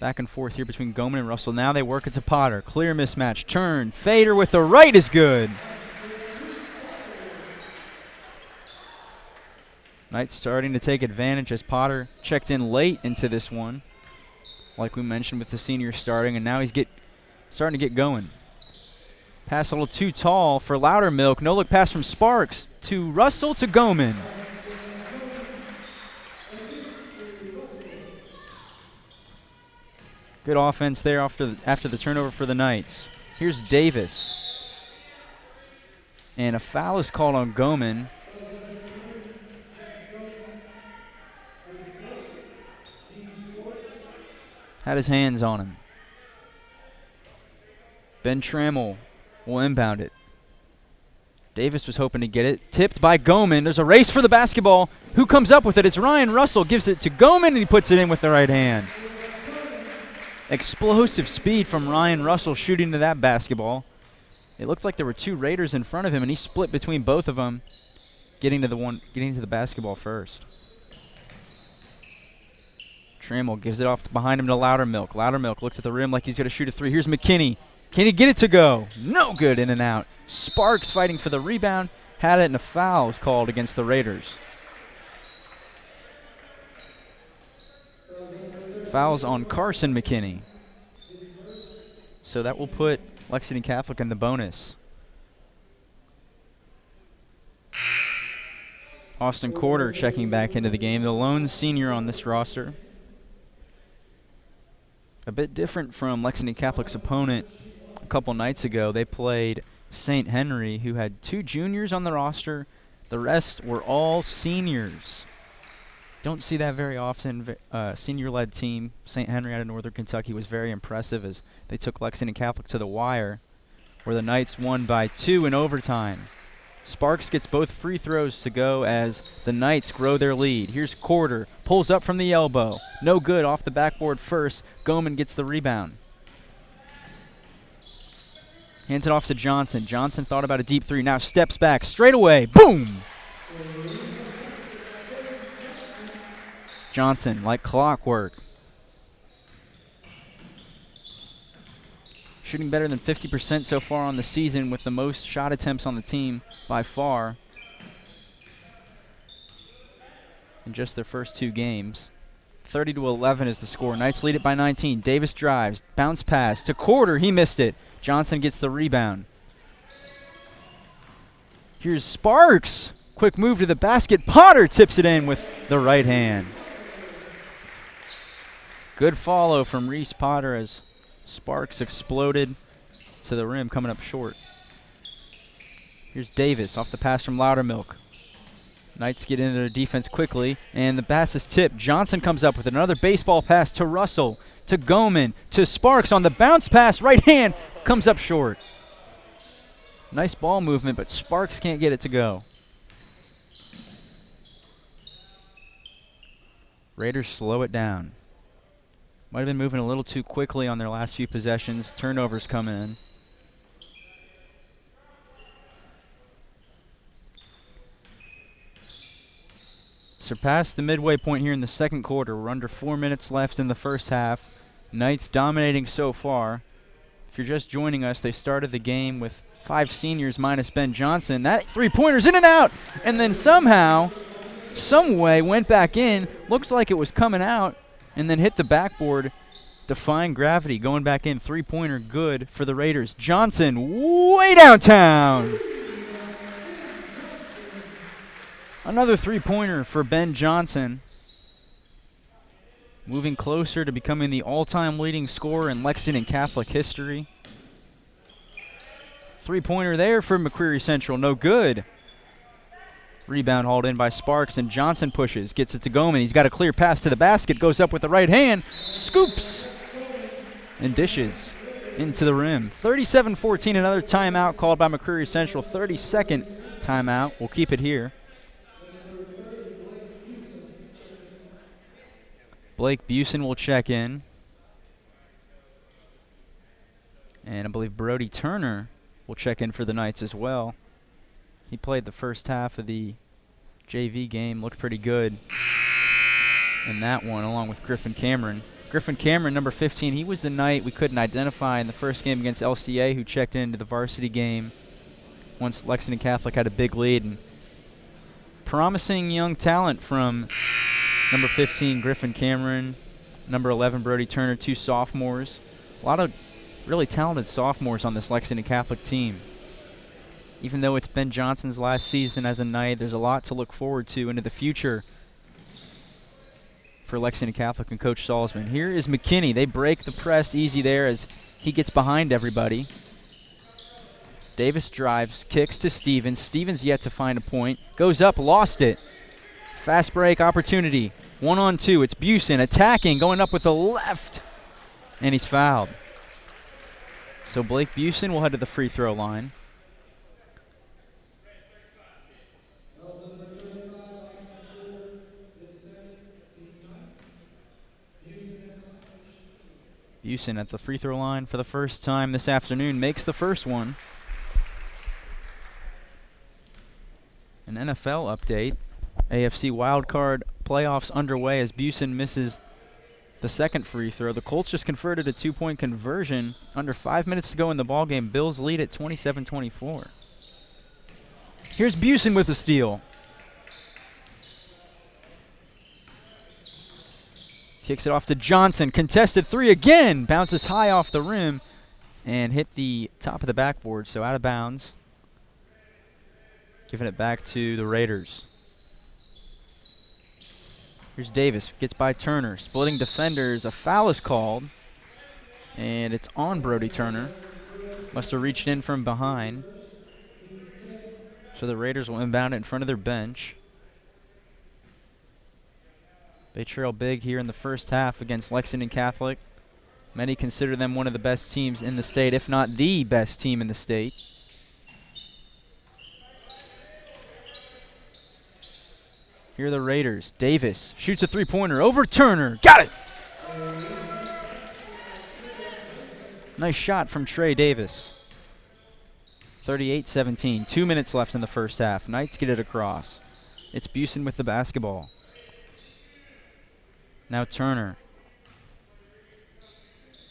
Back and forth here between Goman and Russell. Now they work it to Potter. Clear mismatch. Turn. Fader with the right is good. Knights starting to take advantage as Potter checked in late into this one, like we mentioned with the senior starting, and now he's starting to get going. Pass a little too tall for Loudermilk. No-look pass from Sparks to Russell to Goman. Good offense there after the turnover for the Knights. Here's Davis. And a foul is called on Goman. Had his hands on him. Ben Trammell will inbound it. Davis was hoping to get it. Tipped by Goman. There's a race for the basketball. Who comes up with it? It's Ryan Russell. Gives it to Goman, and he puts it in with the right hand. Explosive speed from Ryan Russell shooting to that basketball. It looked like there were two Raiders in front of him, and he split between both of them, getting to the basketball first. Trammell gives it off behind him to Loudermilk. Loudermilk looks at the rim like he's going to shoot a three. Here's McKinney. Can he get it to go? No good, in and out. Sparks fighting for the rebound. Had it, and a foul was called against the Raiders. Fouls on Carson McKinney. So that will put Lexington Catholic in the bonus. Austin Corder checking back into the game, the lone senior on this roster. A bit different from Lexington Catholic's opponent a couple nights ago. They played St. Henry, who had 2 juniors on the roster. The rest were all seniors. Don't see that very often. Senior-led team, St. Henry out of Northern Kentucky, was very impressive as they took Lexington Catholic to the wire, where the Knights won by 2 in overtime. Sparks gets both free throws to go as the Knights grow their lead. Here's Corder, pulls up from the elbow. No good, off the backboard first. Goman gets the rebound. Hands it off to Johnson. Johnson thought about a deep three, now steps back, straight away, boom! Johnson, like clockwork. Shooting better than 50% so far on the season, with the most shot attempts on the team by far in just their first 2 games. 30-11 is the score. Knights lead it by 19. Davis drives, bounce pass to Corder. He missed it. Johnson gets the rebound. Here's Sparks. Quick move to the basket. Potter tips it in with the right hand. Good follow from Reese Potter as Sparks exploded to the rim, coming up short. Here's Davis off the pass from Loudermilk. Knights get into their defense quickly, and the pass is tipped. Johnson comes up with another baseball pass to Russell, to Goman, to Sparks on the bounce pass. Right hand comes up short. Nice ball movement, but Sparks can't get it to go. Raiders slow it down. Might have been moving a little too quickly on their last few possessions. Turnovers come in. Surpassed the midway point here in the second quarter. We're under 4 minutes left in the first half. Knights dominating so far. If you're just joining us, they started the game with 5 seniors minus Ben Johnson. That three-pointer's in and out, and then somehow, some way, went back in. Looks like it was coming out, and then hit the backboard, defying gravity, going back in. Three-pointer good for the Raiders. Johnson way downtown. Another three-pointer for Ben Johnson, moving closer to becoming the all-time leading scorer in Lexington Catholic history. Three-pointer there for McCreary Central, no good. Rebound hauled in by Sparks, and Johnson pushes, gets it to Goman. He's got a clear pass to the basket, goes up with the right hand, scoops, and dishes into the rim. 37-14, another timeout called by McCreary Central. 32nd timeout. We'll keep it here. Blake Busen will check in. And I believe Brody Turner will check in for the Knights as well. He played the first half of the JV game, looked pretty good in that one, along with Griffin Cameron. Griffin Cameron, number 15, he was the Knight we couldn't identify in the first game against LCA, who checked into the varsity game once Lexington Catholic had a big lead. And promising young talent from number 15, Griffin Cameron, number 11, Brody Turner, 2 sophomores. A lot of really talented sophomores on this Lexington Catholic team. Even though it's Ben Johnson's last season as a Knight, there's a lot to look forward to into the future for Lexington Catholic and Coach Salzman. Here is McKinney. They break the press easy there as he gets behind everybody. Davis drives, kicks to Stevens. Stevens yet to find a point. Goes up, lost it. Fast break opportunity. 1-on-2. It's Busen attacking, going up with the left. And he's fouled. So Blake Busen will head to the free throw line. Busen at the free throw line for the first time this afternoon, makes the first one. An NFL update. AFC wildcard playoffs underway as Busen misses the second free throw. The Colts just converted a 2-point conversion under 5 minutes to go in the ballgame. Bills lead at 27-24. Here's Busen with the steal. Kicks it off to Johnson. Contested three again. Bounces high off the rim and hit the top of the backboard, so out of bounds. Giving it back to the Raiders. Here's Davis. Gets by Turner. Splitting defenders. A foul is called. And it's on Brody Turner. Must have reached in from behind. So the Raiders will inbound it in front of their bench. They trail big here in the first half against Lexington Catholic. Many consider them one of the best teams in the state, if not the best team in the state. Here are the Raiders. Davis shoots a three-pointer over Turner. Got it! Nice shot from Trey Davis. 38-17. 2 minutes left in the first half. Knights get it across. It's Busen with the basketball. Now Turner.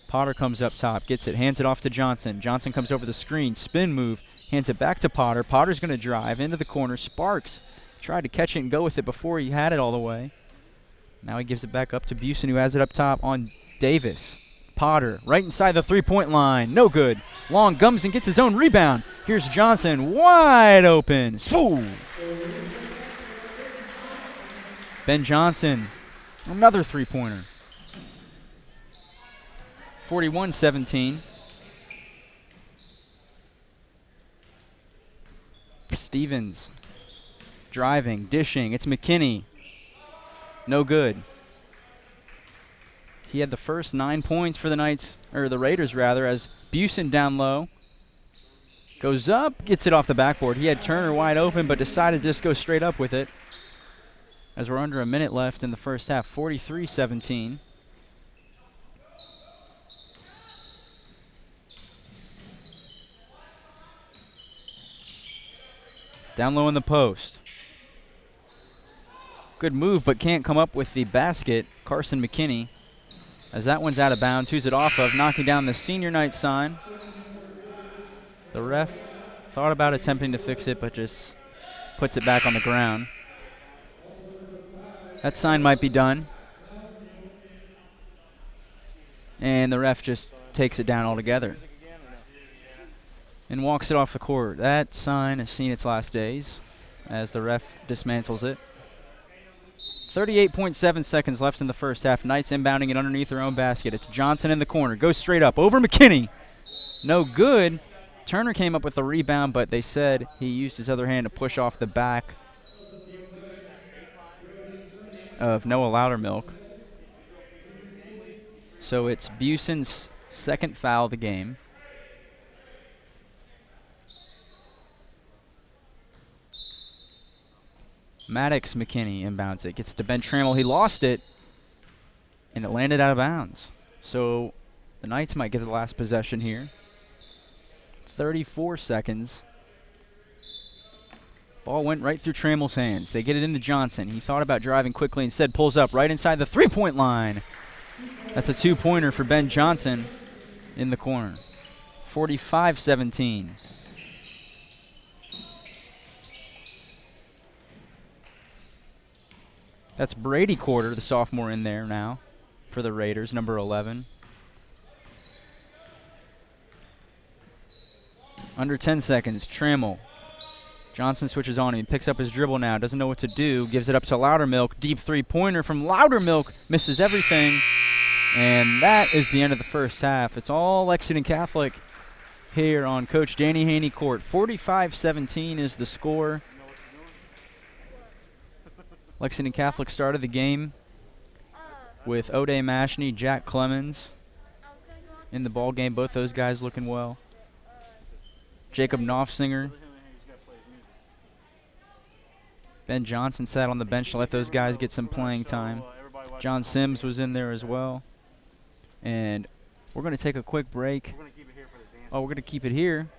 Potter comes up top, gets it, hands it off to Johnson. Johnson comes over the screen, spin move, hands it back to Potter. Potter's going to drive into the corner. Sparks tried to catch it and go with it before he had it all the way. Now he gives it back up to Busen, who has it up top on Davis. Potter right inside the three-point line. No good. Long comes and gets his own rebound. Here's Johnson wide open. Spoo! Ben Johnson, another three-pointer. 41-17. Stevens driving, dishing. It's McKinney. No good. He had the first 9 points for the Knights, or the Raiders rather, as Busen down low. Goes up, gets it off the backboard. He had Turner wide open, but decided to just go straight up with it. As we're under a minute left in the first half, 43-17. Down low in the post. Good move, but can't come up with the basket. Carson McKinney, as that one's out of bounds. Who's it off of? Knocking down the senior night sign. The ref thought about attempting to fix it, but just puts it back on the ground. That sign might be done. And the ref just takes it down altogether and walks it off the court. That sign has seen its last days as the ref dismantles it. 38.7 seconds left in the first half. Knights inbounding it underneath their own basket. It's Johnson in the corner. Goes straight up over McKinney. No good. Turner came up with the rebound, but they said he used his other hand to push off the back of Noah Loudermilk. So it's Busen's second foul of the game. Maddox McKinney inbounds it. Gets to Ben Trammell. He lost it, and it landed out of bounds. So the Knights might get the last possession here. 34 seconds. Ball went right through Trammell's hands. They get it into Johnson. He thought about driving quickly, instead pulls up right inside the three-point line. That's a two-pointer for Ben Johnson in the corner. 45-17. That's Brady Quarter, the sophomore, in there now for the Raiders, number 11. Under 10 seconds, Trammell Johnson switches on him. He picks up his dribble now. Doesn't know what to do. Gives it up to Loudermilk. Deep three-pointer from Loudermilk. Misses everything. And that is the end of the first half. It's all Lexington Catholic here on Coach Danny Haney court. 45-17 is the score. Lexington Catholic started the game with O'Day Mashney, Jack Clemens in the ball game. Both those guys looking well. Jacob Knopfsinger. Ben Johnson sat on the bench to let those guys get some playing time. John Sims was in there as well. And we're going to take a quick break. Oh, we're going to keep it here.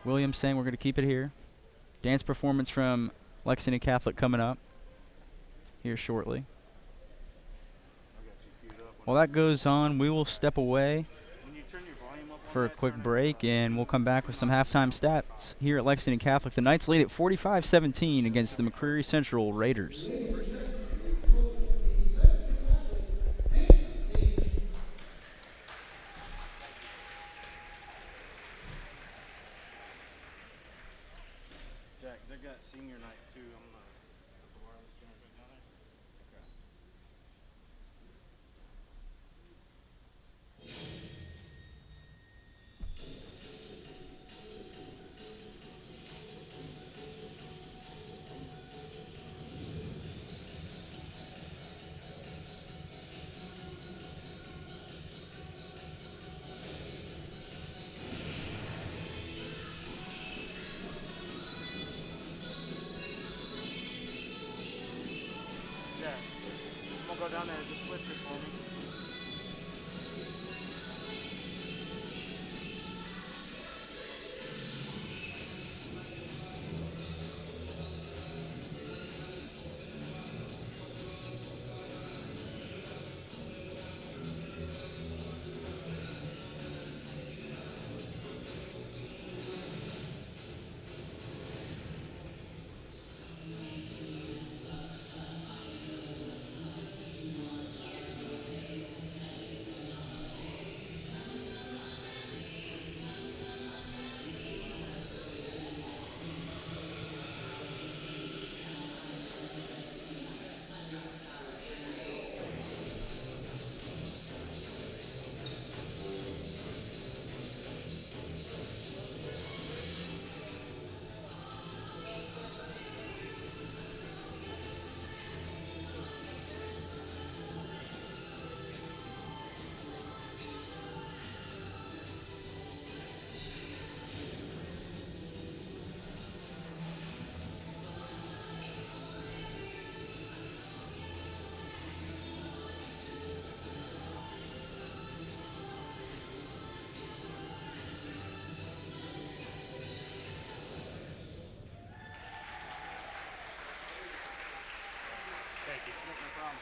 William's saying we're going to keep it here. Dance performance from Lexington Catholic coming up here shortly. While that goes on, we will step away for a quick break, and we'll come back with some halftime stats here at Lexington Catholic. The Knights lead at 45-17 against the McCreary Central Raiders. Jack, they got senior night too. I'm gonna put the wireless camera down there. Okay. Go down there and just switch it for me. Thank you. No problem.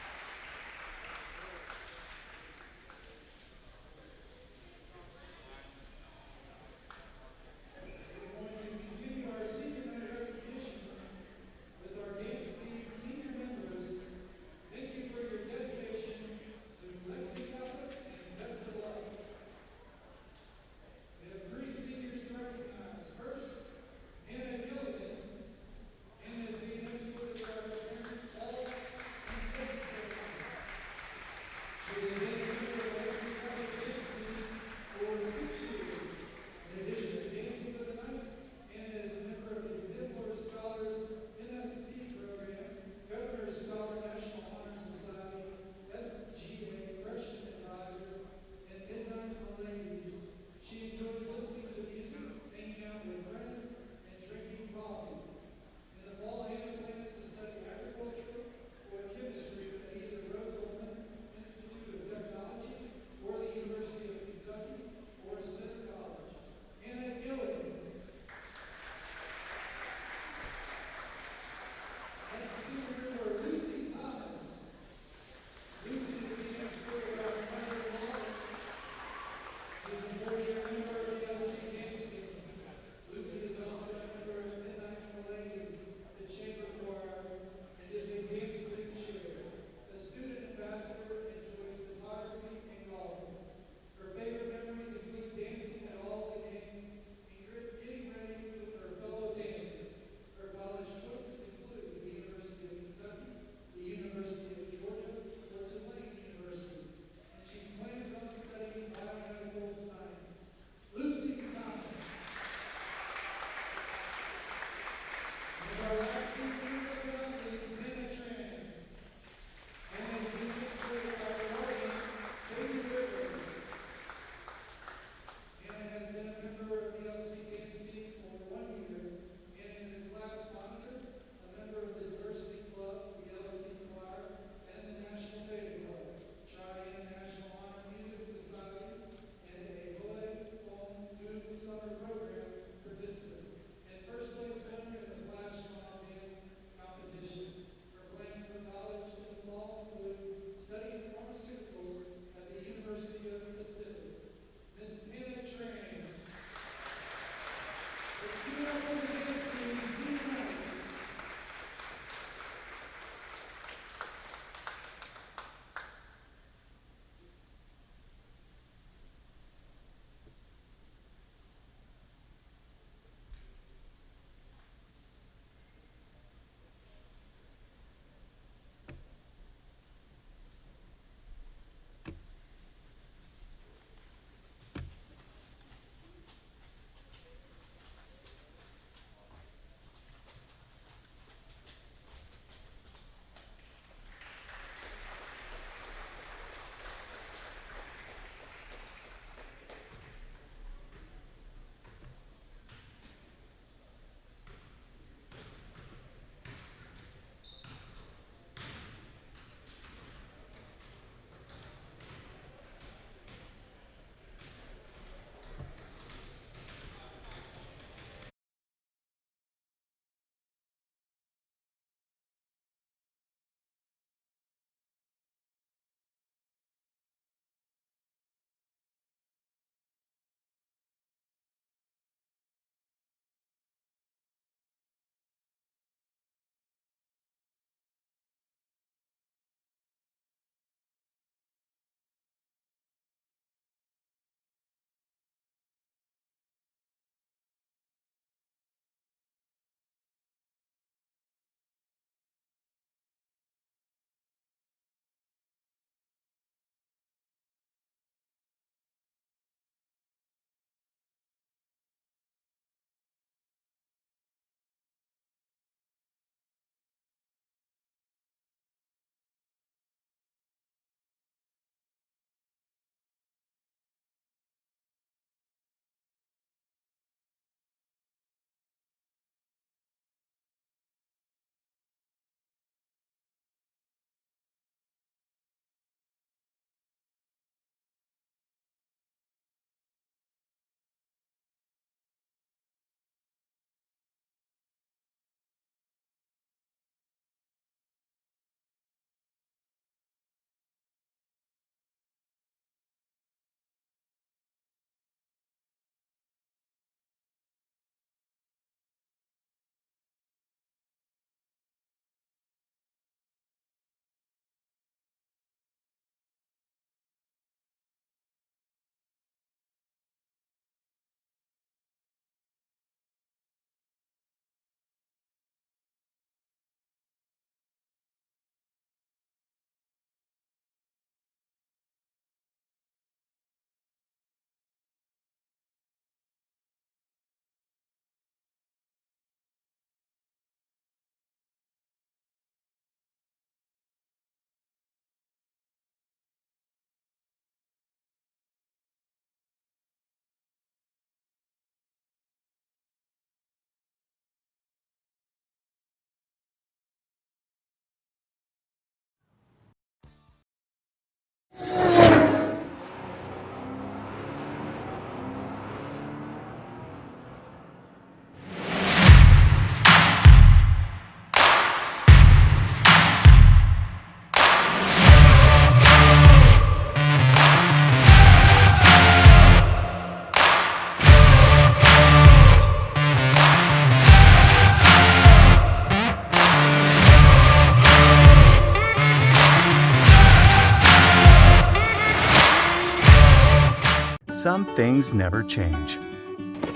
Some things never change.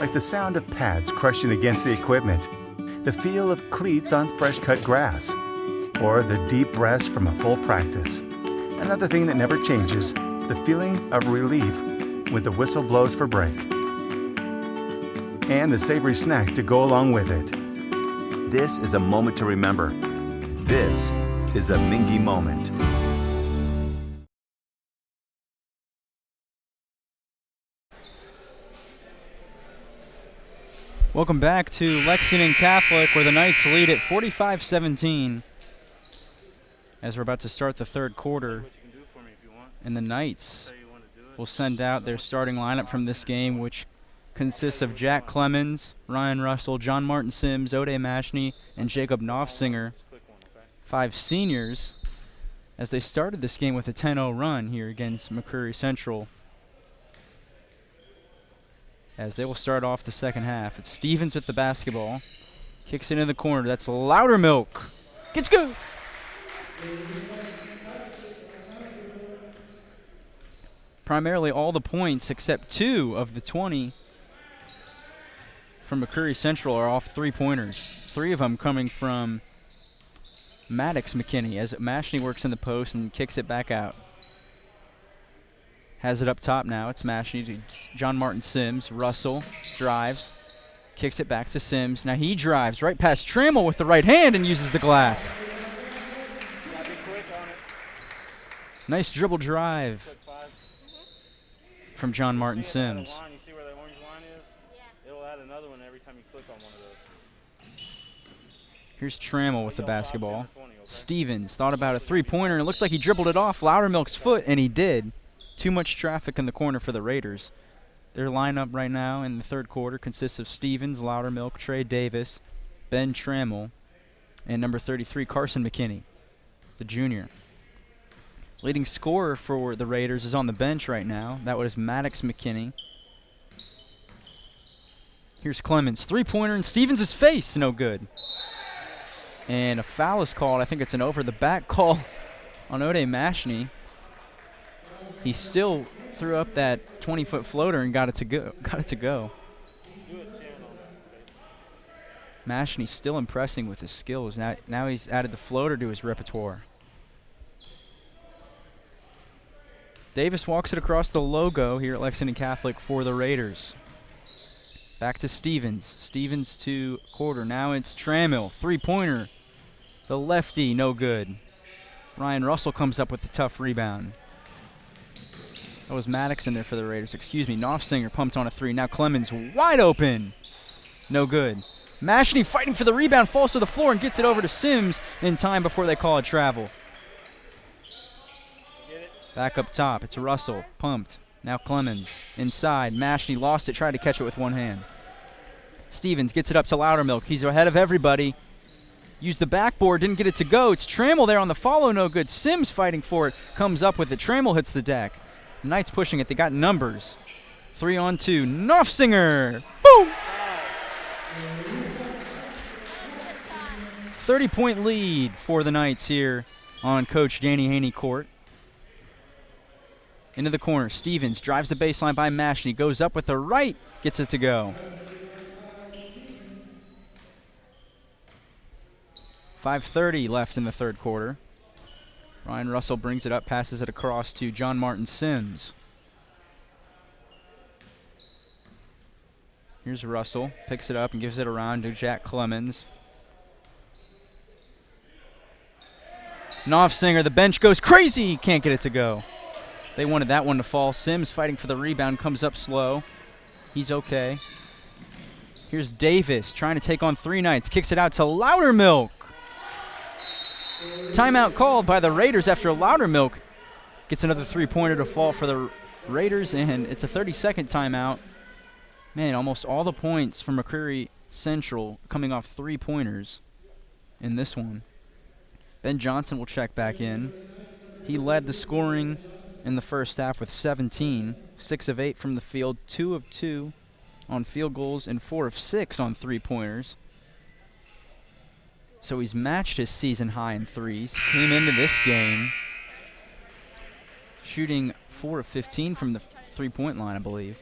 Like the sound of pads crushing against the equipment, the feel of cleats on fresh-cut grass, or the deep breaths from a full practice. Another thing that never changes, the feeling of relief when the whistle blows for break. And the savory snack to go along with it. This is a moment to remember. This is a Mingy moment. Welcome back to Lexington Catholic, where the Knights lead at 45-17 as we're about to start the third quarter. And the Knights will send out their starting lineup from this game, which consists of Jack Clemens, Ryan Russell, John Martin Sims, Ode Mashney, and Jacob Knopfsinger, 5 seniors, as they started this game with a 10-0 run here against McCreary Central. As they will start off the second half. It's Stevens with the basketball. Kicks it in the corner. That's Loudermilk. Gets good. Primarily all the points except 2 of the 20 from McCreary Central are off three-pointers. 3 of them coming from Maddox McKinney as Mashney works in the post and kicks it back out. Has it up top now. It's Mashney to John Martin Sims. Russell drives, kicks it back to Sims. Now he drives right past Trammell with the right hand and uses the glass. Nice dribble drive from John Martin Sims. You see where the orange line is? Yeah. It'll add another one every time you click on one of those. Here's Trammell with the basketball. Stevens thought about a three-pointer, and it looks like he dribbled it off Loudermilk's foot, and he did. Too much traffic in the corner for the Raiders. Their lineup right now in the third quarter consists of Stevens, Loudermilk, Trey Davis, Ben Trammell, and number 33, Carson McKinney, the junior. Leading scorer for the Raiders is on the bench right now. That was Maddox McKinney. Here's Clemens. Three-pointer in Stevens' face. No good. And a foul is called. I think it's an over-the-back call on Ode Mashney. He still threw up that 20-foot floater and got it to go. Mashney still impressing with his skills. Now he's added the floater to his repertoire. Davis walks it across the logo here at Lexington Catholic for the Raiders. Back to Stevens. Stevens to quarter. Now it's Trammell. Three-pointer. The lefty, no good. Ryan Russell comes up with the tough rebound. That was Maddox in there for the Raiders. Excuse me. Knopfsinger pumped on a 3. Now Clemens wide open. No good. Mashney fighting for the rebound, falls to the floor and gets it over to Sims in time before they call it travel. Back up top. It's Russell. Pumped. Now Clemens. Inside. Mashney lost it. Tried to catch it with one hand. Stevens gets it up to Loudermilk. He's ahead of everybody. Used the backboard. Didn't get it to go. It's Trammell there on the follow. No good. Sims fighting for it. Comes up with it. Trammell hits the deck. Knights pushing it. They got numbers. 3-on-2. Knopfsinger. Boom! 30-point lead for the Knights here on Coach Danny Haney court. Into the corner. Stevens drives the baseline by Mashney. Goes up with the right. Gets it to go. 5:30 left in the third quarter. Ryan Russell brings it up, passes it across to John Martin Sims. Here's Russell, picks it up and gives it around to Jack Clemens. Knopfsinger, the bench goes crazy, can't get it to go. They wanted that one to fall. Sims fighting for the rebound, comes up slow. He's okay. Here's Davis trying to take on 3 Knights, kicks it out to Loudermilk. Timeout called by the Raiders after Loudermilk gets another three-pointer to fall for the Raiders, and it's a 30-second timeout. Man, almost all the points from McCreary Central coming off three-pointers in this one. Ben Johnson will check back in. He led the scoring in the first half with 17, 6 of 8 from the field, 2 of 2 on field goals, and 4 of 6 on three-pointers. So he's matched his season high in threes. Came into this game shooting 4 of 15 from the three-point line, I believe.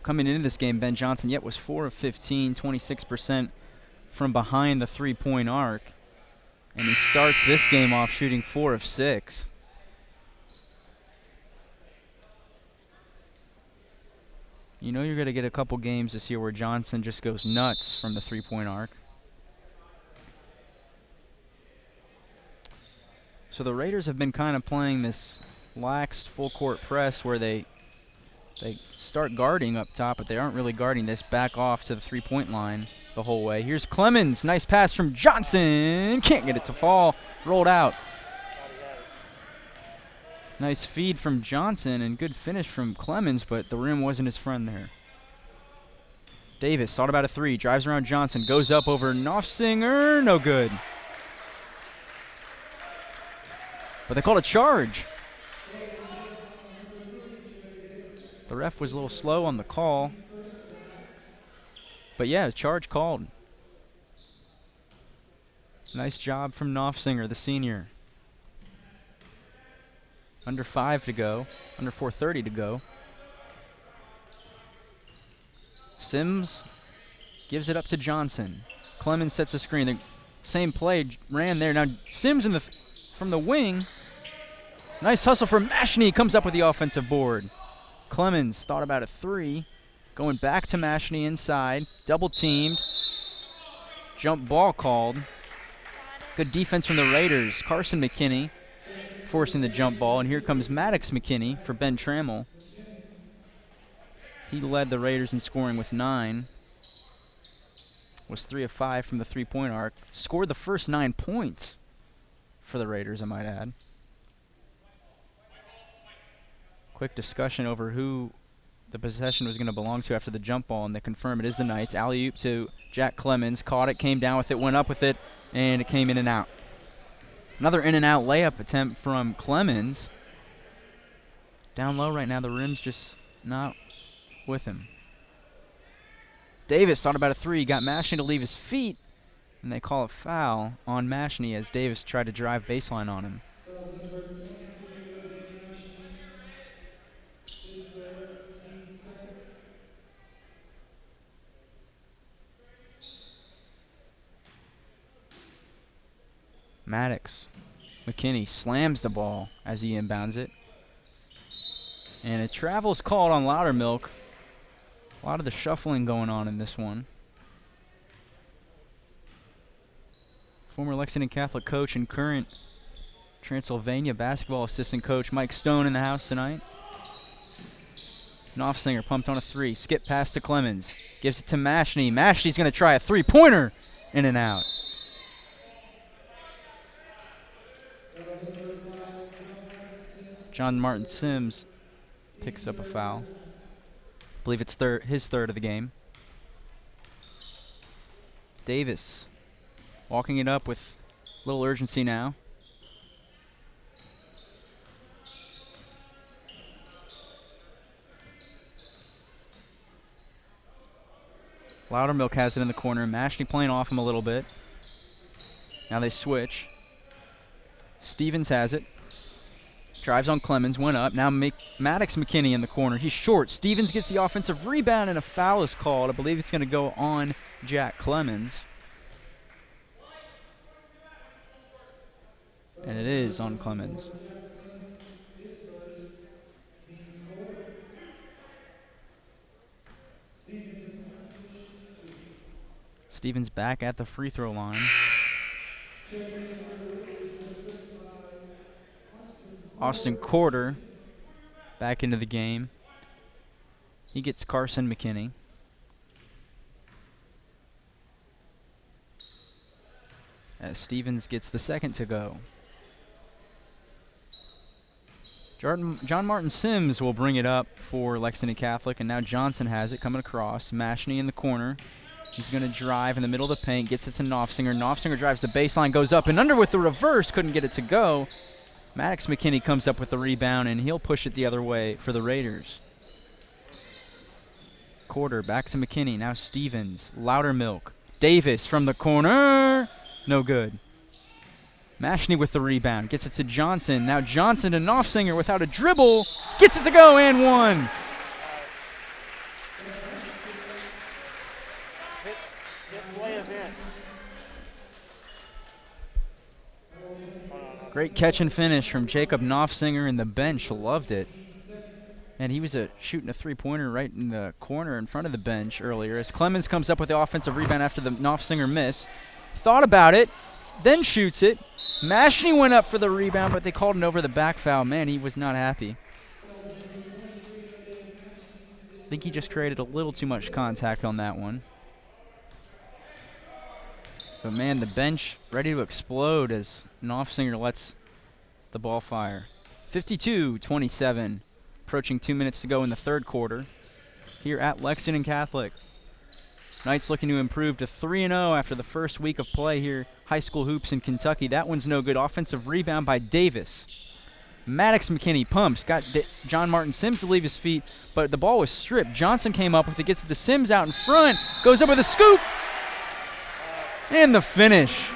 Coming into this game, Ben Johnson yet was 4 of 15, 26% from behind the three-point arc. And he starts this game off shooting 4 of 6. You know you're going to get a couple games this year where Johnson just goes nuts from the three-point arc. So the Raiders have been kind of playing this laxed full-court press where they start guarding up top, but they aren't really guarding this back off to the three-point line the whole way. Here's Clemens. Nice pass from Johnson. Can't get it to fall. Rolled out. Nice feed from Johnson and good finish from Clemens, but the rim wasn't his friend there. Davis thought about a three. Drives around Johnson. Goes up over Knopfsinger. No good. But they called a charge. The ref was a little slow on the call. But yeah, charge called. Nice job from Knopfsinger, the senior. Under 5 to go. Under 4:30 to go. Sims gives it up to Johnson. Clemens sets a screen. The same play ran there. Now Sims from the wing. Nice hustle from Mashney. Comes up with the offensive board. Clemens thought about a three. Going back to Mashney inside. Double teamed. Jump ball called. Good defense from the Raiders. Carson McKinney forcing the jump ball. And here comes Maddox McKinney for Ben Trammell. He led the Raiders in scoring with 9. Was 3 of 5 from the three-point arc. Scored the first 9 points for the Raiders, I might add. Quick discussion over who the possession was going to belong to after the jump ball, and they confirm it is the Knights. Alley-oop to Jack Clemens. Caught it, came down with it, went up with it, and it came in and out. Another in-and-out layup attempt from Clemens. Down low right now, the rim's just not with him. Davis thought about a three, got Mashney to leave his feet, and they call a foul on Mashney as Davis tried to drive baseline on him. Maddox McKinney slams the ball as he inbounds it. And a travel's called on Loudermilk. A lot of the shuffling going on in this one. Former Lexington Catholic coach and current Transylvania basketball assistant coach Mike Stone in the house tonight. Knopfsinger pumped on a three. Skip pass to Clemens. Gives it to Mashney. Mashney's going to try a three-pointer. In and out. John Martin Sims picks up a foul. I believe it's his third of the game. Davis walking it up with a little urgency now. Loudermilk has it in the corner. Mashney playing off him a little bit. Now they switch. Stevens has it. Drives on Clemens, went up. Now Maddox McKinney in the corner. He's short. Stevens gets the offensive rebound, and a foul is called. I believe it's going to go on Jack Clemens. And it is on Clemens. Stevens back at the free throw line. Austin Corder back into the game. He gets Carson McKinney. As Stevens gets the second to go. John Martin Sims will bring it up for Lexington Catholic, and now Johnson has it coming across. Mashney in the corner. He's going to drive in the middle of the paint, gets it to Knopfsinger. Knopfsinger drives the baseline, goes up and under with the reverse, couldn't get it to go. Maddox McKinney comes up with the rebound, and he'll push it the other way for the Raiders. Corder back to McKinney, now Stevens, Loudermilk. Davis from the corner, no good. Mashney with the rebound, gets it to Johnson. Now Johnson to Knopfsinger without a dribble, Gets it to go and one. Great catch and finish from Jacob Knopfsinger, and the bench loved it. And he was shooting a three-pointer right in the corner in front of the bench earlier as Clemens comes up with the offensive rebound after the Knopfsinger miss. Thought about it, then shoots it. Mashney went up for the rebound, but they called it over the back foul. Man, he was not happy. I think he just created a little too much contact on that one. But man, the bench ready to explode as Knopfsinger lets the ball fire. 52-27. Approaching 2 minutes to go in the third quarter here at Lexington Catholic. Knights looking to improve to 3-0 after the first week of play here. High school hoops in Kentucky. That one's no good. Offensive rebound by Davis. Maddox McKinney pumps. Got John Martin Sims to leave his feet, but the ball was stripped. Johnson came up with it. Gets it to Sims out in front. Goes up with a scoop. And the finish.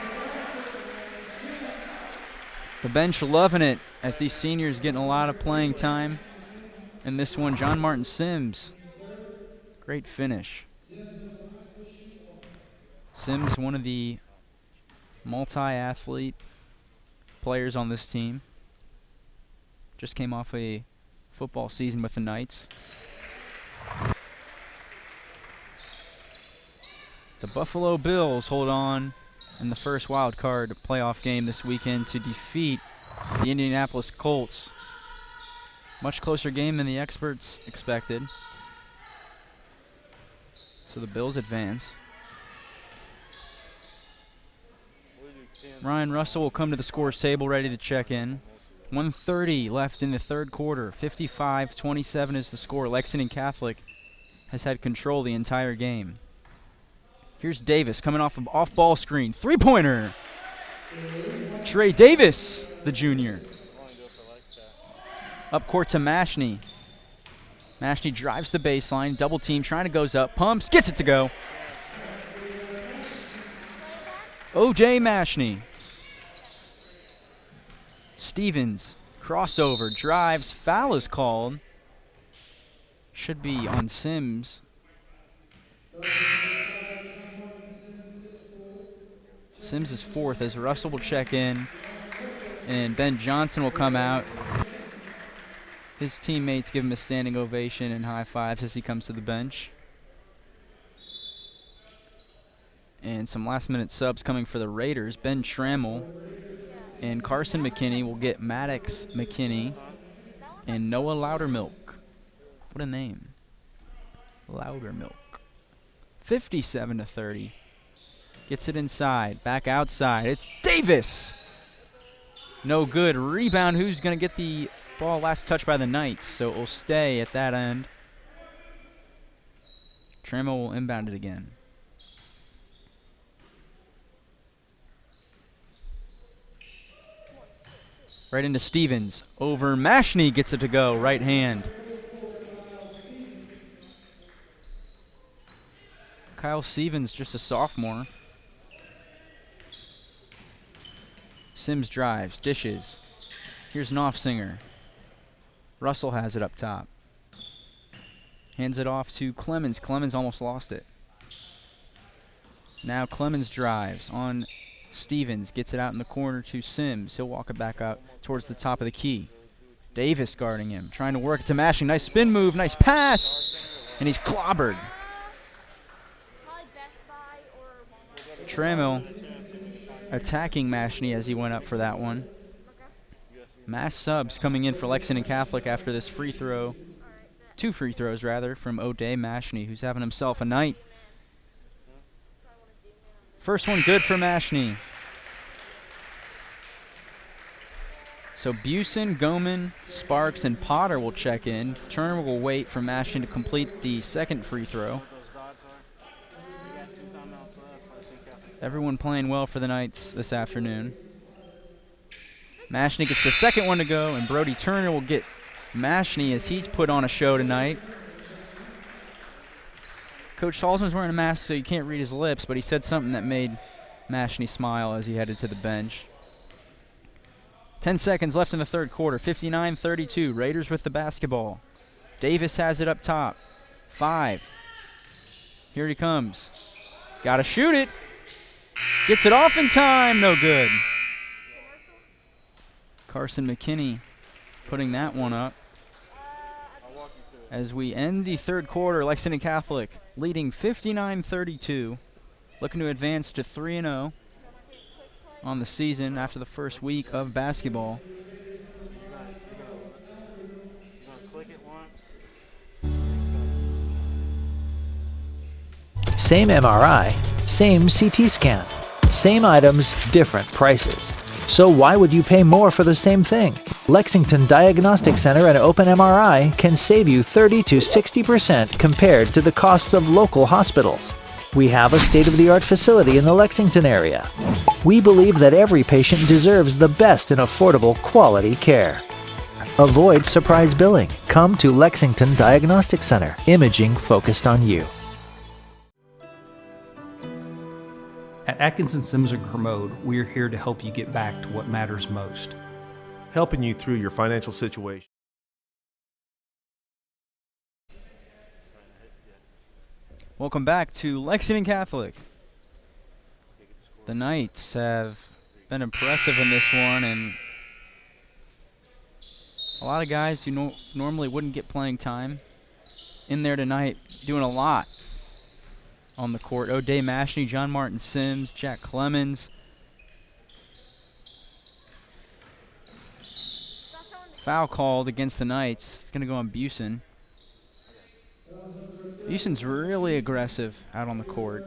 The bench loving it as these seniors getting a lot of playing time. And this one, John Martin Sims. Great finish. Sims, one of the multi-athlete players on this team. Just came off a football season with the Knights. The Buffalo Bills hold on in the first wild card playoff game this weekend to defeat the Indianapolis Colts. Much closer game than the experts expected. So the Bills advance. Ryan Russell will come to the scores table ready to check in. 1:30 left in the third quarter. 55-27 is the score. Lexington Catholic has had control the entire game. Here's Davis coming off an off-ball screen. Three-pointer. Trey Davis, the junior. Up court to Mashney. Mashney drives the baseline, double team, trying to goes up, pumps, gets it to go. O.J. Mashney. Stevens, crossover, drives, foul is called. Should be on Sims. Sims is fourth as Russell will check in, and Ben Johnson will come out. His teammates give him a standing ovation and high fives as he comes to the bench. And some last-minute subs coming for the Raiders. Ben Trammell and Carson McKinney will get Maddox McKinney and Noah Loudermilk. What a name. Loudermilk. 57-30. Gets it inside, back outside. It's Davis. No good. Rebound. Who's going to get the ball? Last touch by the Knights, so it will stay at that end. Trammell will inbound it again. Right into Stevens. Over Mashney, gets it to go. Right hand. Kyle Stevens, just a sophomore. Sims drives, dishes. Here's Knopfsinger. Russell has it up top. Hands it off to Clemens. Clemens almost lost it. Now Clemens drives on Stevens. Gets it out in the corner to Sims. He'll walk it back up towards the top of the key. Davis guarding him. Trying to work it to Mashney. Nice spin move. Nice pass. And he's clobbered. Trammell attacking Mashney as he went up for that one. Mass subs coming in for Lexington Catholic after this free throw. Two free throws, rather, from O.J. Mashney, who's having himself a night. First one good for Mashney. So Busen, Goman, Sparks, and Potter will check in. Turner will wait for Mashney to complete the second free throw. Everyone playing well for the Knights this afternoon. Mashney gets the second one to go, and Brody Turner will get Mashney as he's put on a show tonight. Coach Salzman's wearing a mask, so you can't read his lips, but he said something that made Mashney smile as he headed to the bench. 10 seconds left in the third quarter. 59-32. Raiders with the basketball. Davis has it up top. 5. Here he comes. Got to shoot it. Gets it off in time. No good. Carson McKinney putting that one up. As we end the third quarter, Lexington Catholic leading 59-32. Looking to advance to 3-0 on the season after the first week of basketball. Same MRI, same CT scan. Same items, different prices. So why would you pay more for the same thing? Lexington Diagnostic Center and Open MRI can save you 30 to 60% compared to the costs of local hospitals. We have a state-of-the-art facility in the Lexington area. We believe that every patient deserves the best in affordable, quality care. Avoid surprise billing. Come to Lexington Diagnostic Center. Imaging focused on you. At Atkinson Sims & Kermode, we're here to help you get back to what matters most. Helping you through your financial situation. Welcome back to Lexington Catholic. The Knights have been impressive in this one, and a lot of guys who normally wouldn't get playing time in there tonight doing a lot on the court. O'Day Mashney, John Martin Sims, Jack Clemens. Foul called against the Knights. It's going to go on Busen. Busen's really aggressive out on the court.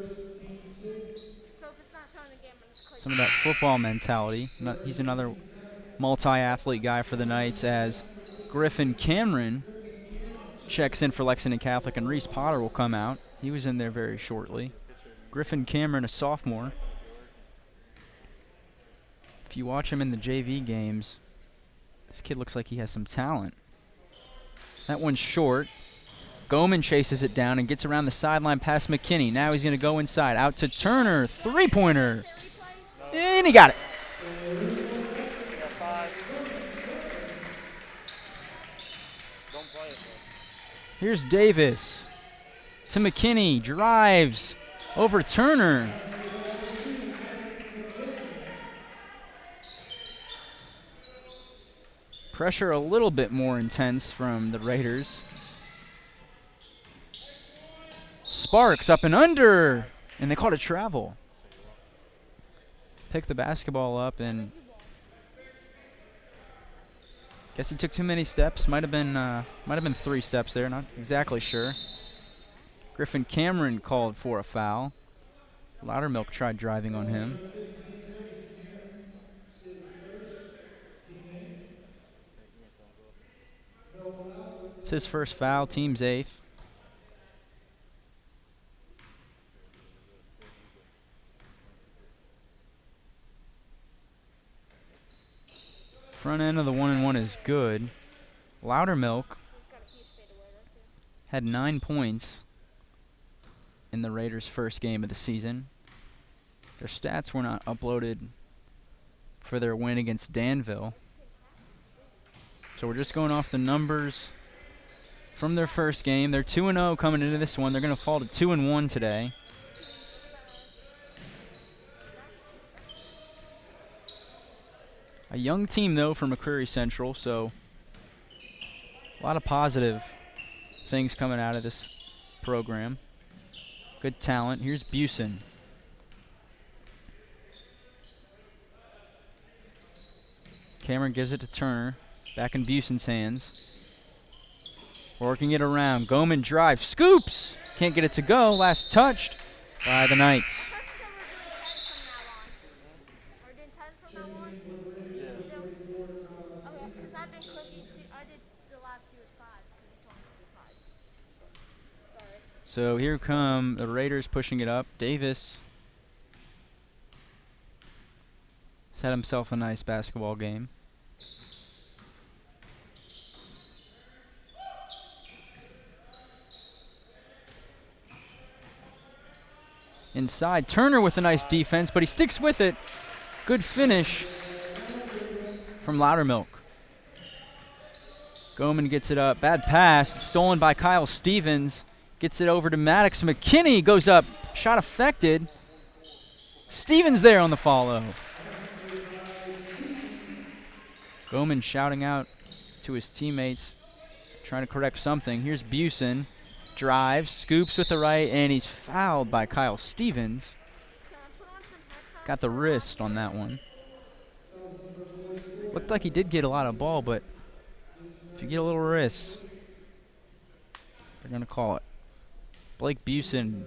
Some of that football mentality. He's another multi-athlete guy for the Knights, as Griffin Cameron checks in for Lexington Catholic, and Reese Potter will come out. He was in there very shortly. Griffin Cameron, a sophomore. If you watch him in the JV games, this kid looks like he has some talent. That one's short. Goman chases it down and gets around the sideline past McKinney. Now he's going to go inside. Out to Turner. Three-pointer. And he got it. Here's Davis. To McKinney. Drives. Over Turner. Pressure a little bit more intense from the Raiders. Sparks up and under, and they called it travel. Picked the basketball up, and guess he took too many steps. Might have been 3 steps there. Not exactly sure. Griffin Cameron called for a foul. Loudermilk tried driving on him. It's his first foul, team's 8th. Front end of the 1-and-1 is good. Loudermilk had 9 points in the Raiders' first game of the season. Their stats were not uploaded for their win against Danville. So we're just going off the numbers from their first game. They're 2-0 coming into this one. They're going to fall to 2-1 today. A young team, though, from McCreary Central, so a lot of positive things coming out of this program. Good talent. Here's Busen. Cameron gives it to Turner. Back in Busen's hands. Working it around. Goman drives. Scoops! Can't get it to go. Last touched by the Knights. So here come the Raiders pushing it up. Davis has had himself a nice basketball game. Inside, Turner with a nice defense, but he sticks with it. Good finish from Loudermilk. Goman gets it up. Bad pass. Stolen by Kyle Stevens. Gets it over to Maddox McKinney. Goes up. Shot affected. Stevens there on the follow. Goman shouting out to his teammates, trying to correct something. Here's Busen. Drives, scoops with the right, and he's fouled by Kyle Stevens. Got the wrist on that one. Looked like he did get a lot of ball, but if you get a little wrist, they're going to call it. Blake Busen.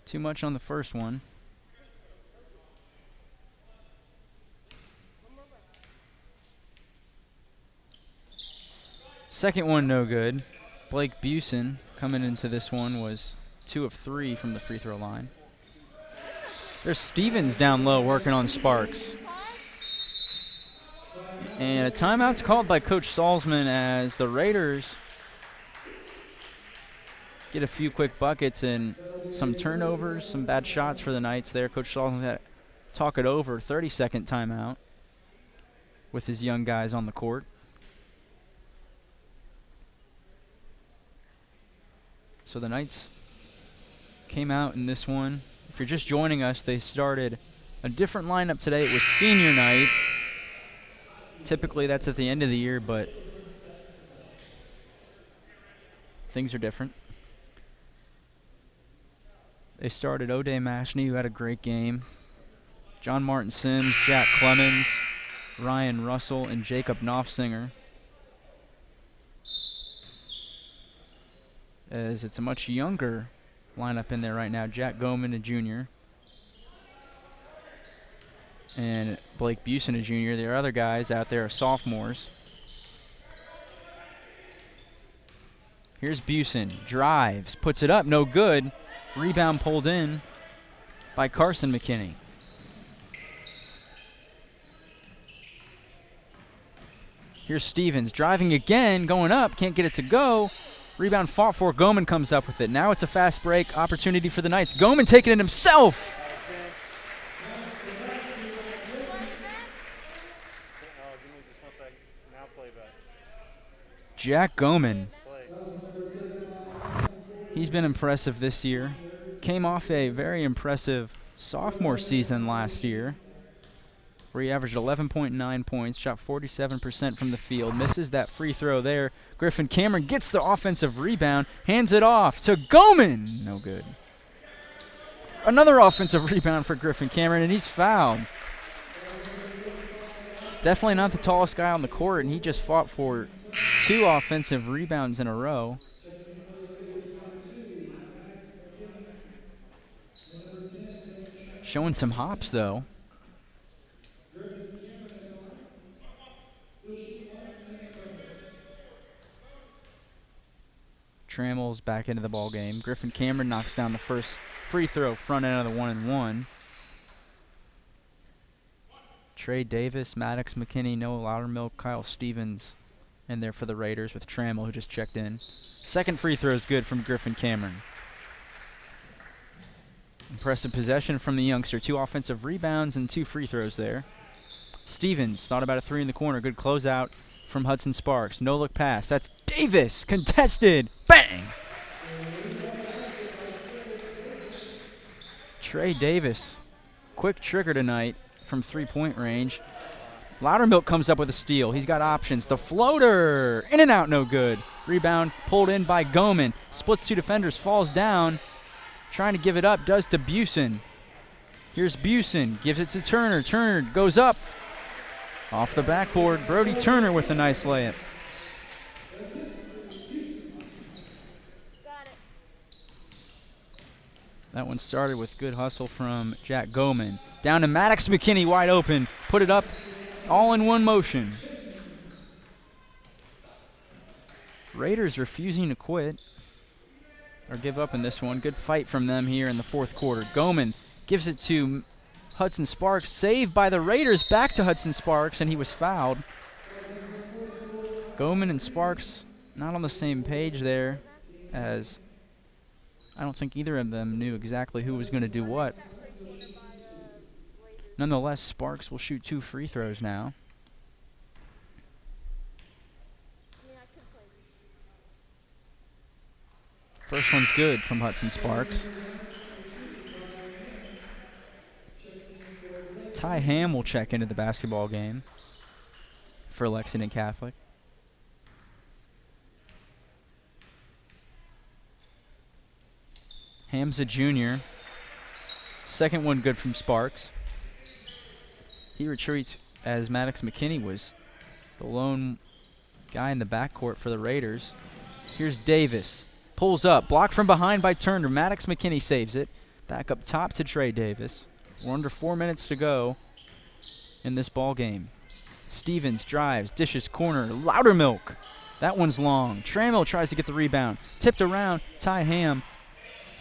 Too much on the first one. Second one no good. Blake Busen coming into this one was 2 of 3 from the free throw line. There's Stevens down low working on Sparks. And a timeout's called by Coach Salzman as the Raiders get a few quick buckets and some turnovers, some bad shots for the Knights there. Coach Salzman had to talk it over. 30-second timeout with his young guys on the court. So the Knights came out in this one. If you're just joining us, they started a different lineup today. It was senior night. Typically that's at the end of the year, but things are different. They started O'Day Mashney, who had a great game. John Martin Sims, Jack Clemens, Ryan Russell, and Jacob Knopfsinger. As it's a much younger lineup in there right now. Jack Goman, a junior. And Blake Busen, a junior. The other guys out there are sophomores. Here's Busen. Drives. Puts it up. No good. Rebound pulled in by Carson McKinney. Here's Stevens. Driving again. Going up. Can't get it to go. Rebound fought for. Goman comes up with it. Now it's a fast break opportunity for the Knights. Goman taking it himself. Jack Goman. He's been impressive this year. Came off a very impressive sophomore season last year, where he averaged 11.9 points, shot 47% from the field, misses that free throw there. Griffin Cameron gets the offensive rebound, hands it off to Goman. No good. Another offensive rebound for Griffin Cameron, and he's fouled. Definitely not the tallest guy on the court, and he just fought for 2 offensive rebounds in a row. Showing some hops, though. Trammell's back into the ball game. Griffin Cameron knocks down the first free throw, front end of the 1-and-1. Trey Davis, Maddox McKinney, Noah Loudermilk, Kyle Stevens in there for the Raiders with Trammell, who just checked in. Second free throw is good from Griffin Cameron. Impressive possession from the youngster. 2 offensive rebounds and 2 free throws there. Stevens thought about a 3 in the corner. Good closeout from Hudson Sparks. No look pass. That's Davis. Contested. Bang! Trey Davis. Quick trigger tonight from 3-point range. Loudermilk comes up with a steal. He's got options. The floater. In and out, no good. Rebound pulled in by Goman. Splits 2 defenders. Falls down. Trying to give it up. Does to Busen. Here's Busen. Gives it to Turner. Turner goes up. Off the backboard. Brody Turner with a nice layup. That one started with good hustle from Jack Goman. Down to Maddox McKinney, wide open. Put it up all in one motion. Raiders refusing to quit or give up in this one. Good fight from them here in the fourth quarter. Goman gives it to Hudson Sparks. Saved by the Raiders. Back to Hudson Sparks, and he was fouled. Goman and Sparks not on the same page there, as I don't think either of them knew exactly who was going to do what. Nonetheless, Sparks will shoot 2 free throws now. First one's good from Hudson Sparks. Ty Ham will check into the basketball game for Lexington Catholic. Ham's a junior. Second one good from Sparks. He retreats as Maddox McKinney was the lone guy in the backcourt for the Raiders. Here's Davis. Pulls up. Blocked from behind by Turner. Maddox McKinney saves it. Back up top to Trey Davis. We're under 4 minutes to go in this ball game. Stevens drives, dishes corner. Loudermilk. That one's long. Trammell tries to get the rebound. Tipped around. Ty Ham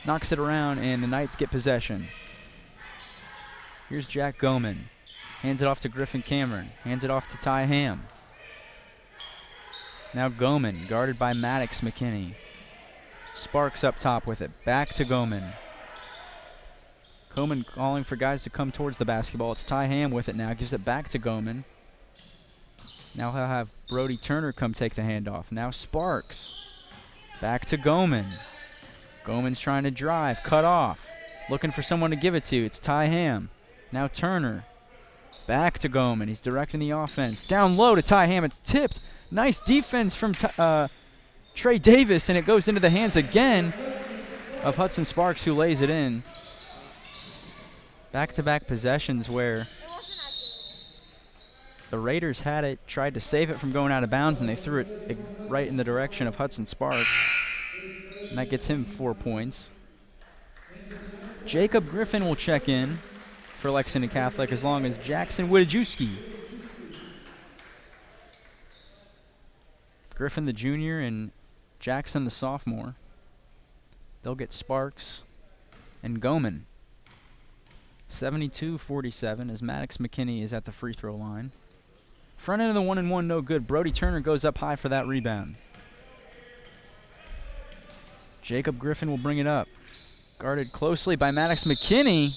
knocks it around, and the Knights get possession. Here's Jack Goman. Hands it off to Griffin Cameron. Hands it off to Ty Ham. Now Goman, guarded by Maddox McKinney. Sparks up top with it. Back to Goman. Goman calling for guys to come towards the basketball. It's Ty Ham with it now. Gives it back to Goman. Now he'll have Brody Turner come take the handoff. Now Sparks. Back to Goman. Goman's trying to drive. Cut off. Looking for someone to give it to. It's Ty Ham. Now Turner. Back to Goman. He's directing the offense. Down low to Ty Ham. It's tipped. Nice defense from Trey Davis, and it goes into the hands again of Hudson Sparks, who lays it in. Back-to-back possessions where the Raiders had it, tried to save it from going out of bounds, and they threw it right in the direction of Hudson Sparks. And that gets him 4 points. Jacob Griffin will check in for Lexington Catholic, as long as Jackson Wojciechowski. Griffin the junior and Jackson the sophomore. They'll get Sparks and Goman. 72-47 as Maddox McKinney is at the free throw line. Front end of the 1-and-1, no good. Brody Turner goes up high for that rebound. Jacob Griffin will bring it up. Guarded closely by Maddox McKinney.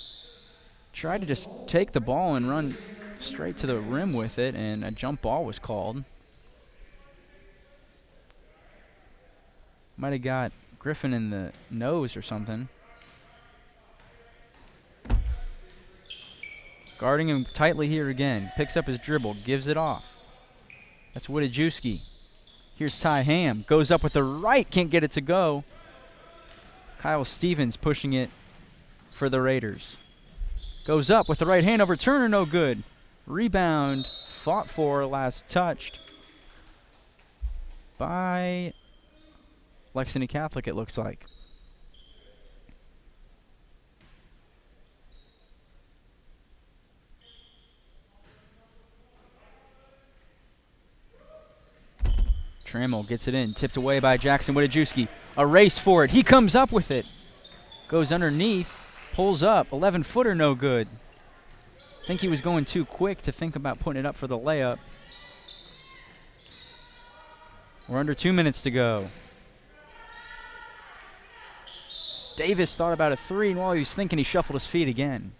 Tried to just take the ball and run straight to the rim with it, and a jump ball was called. Might have got Griffin in the nose or something. Guarding him tightly here again. Picks up his dribble, gives it off. That's Wojciechowski. Here's Ty Ham. Goes up with the right, can't get it to go. Kyle Stevens pushing it for the Raiders. Goes up with the right hand over Turner, no good. Rebound, fought for, last touched by Lexington Catholic, it looks like. Trammell gets it in, tipped away by Jackson Wojciechowski. A race for it. He comes up with it. Goes underneath, pulls up. 11-footer, no good. I think he was going too quick to think about putting it up for the layup. We're under 2 minutes to go. Davis thought about a three, and while he was thinking, he shuffled his feet again.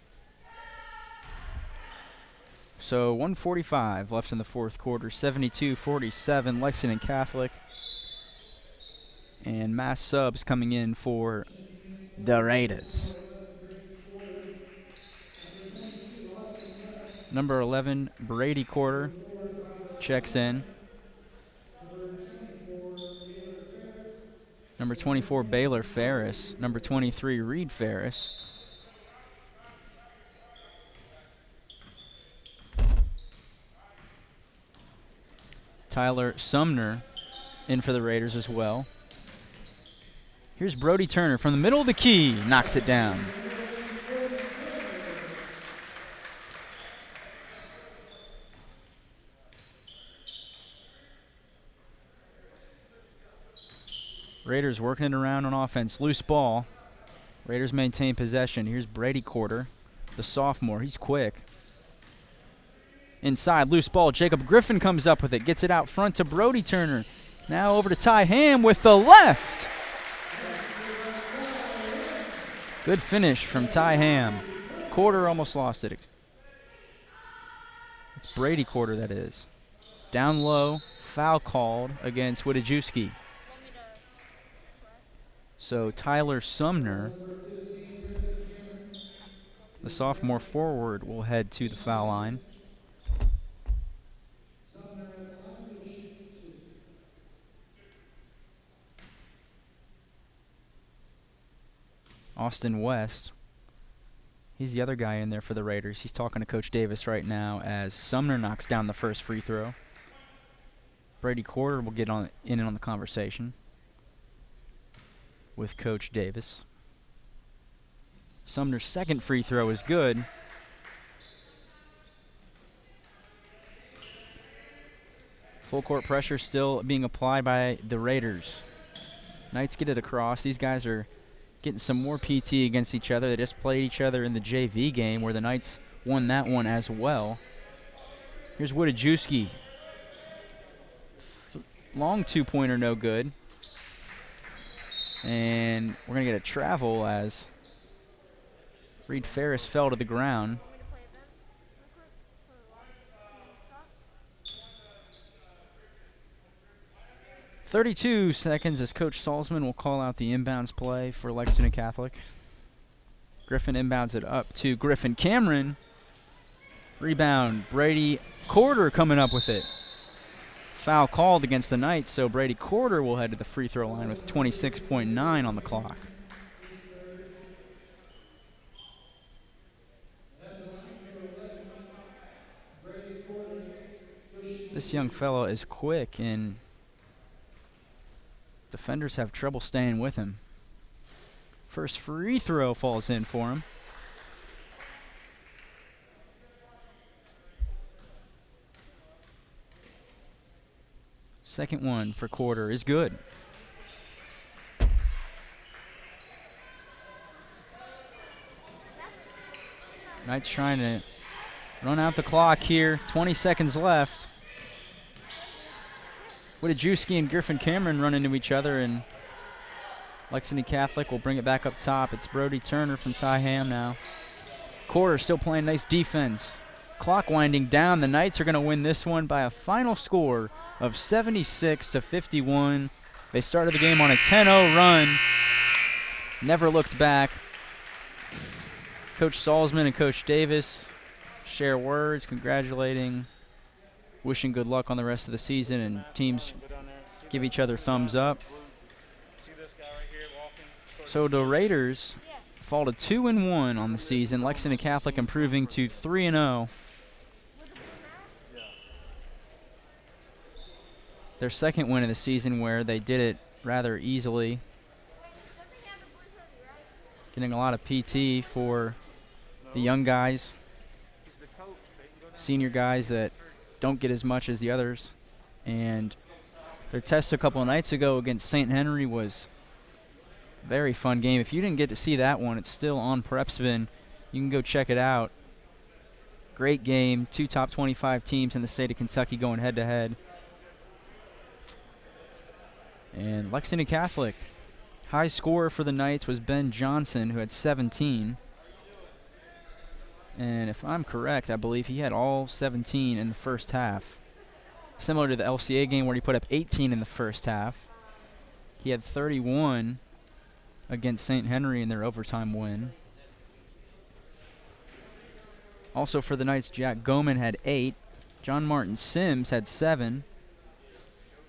So 1:45 left in the fourth quarter. 72-47, Lexington Catholic. And mass subs coming in for the Raiders. Number 11, Brady Quarter, checks in. Number 24, Baylor Ferris. Number 23, Reed Ferris. Tyler Sumner in for the Raiders as well. Here's Brody Turner from the middle of the key. Knocks it down. Raiders working it around on offense. Loose ball. Raiders maintain possession. Here's Brady Quarter, the sophomore. He's quick. Inside, loose ball. Jacob Griffin comes up with it. Gets it out front to Brody Turner. Now over to Ty Ham with the left. Good finish from Ty Ham. Quarter almost lost it. It's Brady Quarter, that is. Down low, foul called against Wadajewski. So Tyler Sumner, the sophomore forward, will head to the foul line. Austin West, he's the other guy in there for the Raiders. He's talking to Coach Davis right now as Sumner knocks down the first free throw. Brady Quarter will get in on the conversation with Coach Davis. Sumner's second free throw is good. Full court pressure still being applied by the Raiders. Knights get it across. These guys are getting some more PT against each other. They just played each other in the JV game where the Knights won that one as well. Here's Wadajewski. Long two-pointer, no good. And we're going to get a travel as Reed Ferris fell to the ground. "32 seconds as Coach Salzman will call out the inbounds play for Lexington Catholic. Griffin inbounds it up to Griffin Cameron. Rebound, Brady Quarter coming up with it. Foul called against the Knights, so Brady Quarter will head to the free throw line with 26.9 on the clock. This young fellow is quick, and defenders have trouble staying with him. First free throw falls in for him. Second one for Quarter is good. Knights trying to run out the clock here. 20 seconds left. Wadajewski and Griffin Cameron run into each other, and Lexington Catholic will bring it back up top. It's Brody Turner from Ty Ham now. Quarter still playing nice defense. Clock winding down. The Knights are going to win this one by a final score of 76-51. They started the game on a 10-0 run. Never looked back. Coach Salzman and Coach Davis share words congratulating, wishing good luck on the rest of the season, and teams give each other thumbs up. So the Raiders fall to 2-1 on the season. Lexington Catholic improving to 3-0. Their second win of the season, where they did it rather easily. Getting a lot of PT for the young guys, senior guys that don't get as much as the others. And their test a couple of nights ago against St. Henry was a very fun game. If you didn't get to see that one, it's still on PrepSpin. You can go check it out. Great game. Two top 25 teams in the state of Kentucky going head-to-head. And Lexington Catholic, high scorer for the Knights was Ben Johnson, who had 17. And if I'm correct, I believe he had all 17 in the first half. Similar to the LCA game where he put up 18 in the first half. He had 31 against St. Henry in their overtime win. Also for the Knights, Jack Goman had 8. John Martin Sims had 7.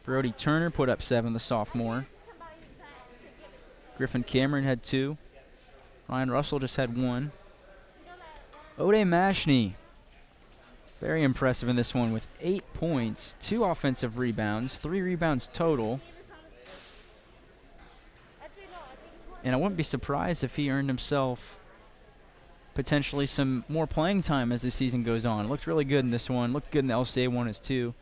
Brody Turner put up 7, the sophomore. Griffin Cameron had 2. Ryan Russell just had 1. Ode Mashney, very impressive in this one with 8 points, 2 offensive rebounds, 3 rebounds total. And I wouldn't be surprised if he earned himself potentially some more playing time as the season goes on. Looked really good in this one. Looked good in the LCA one as too.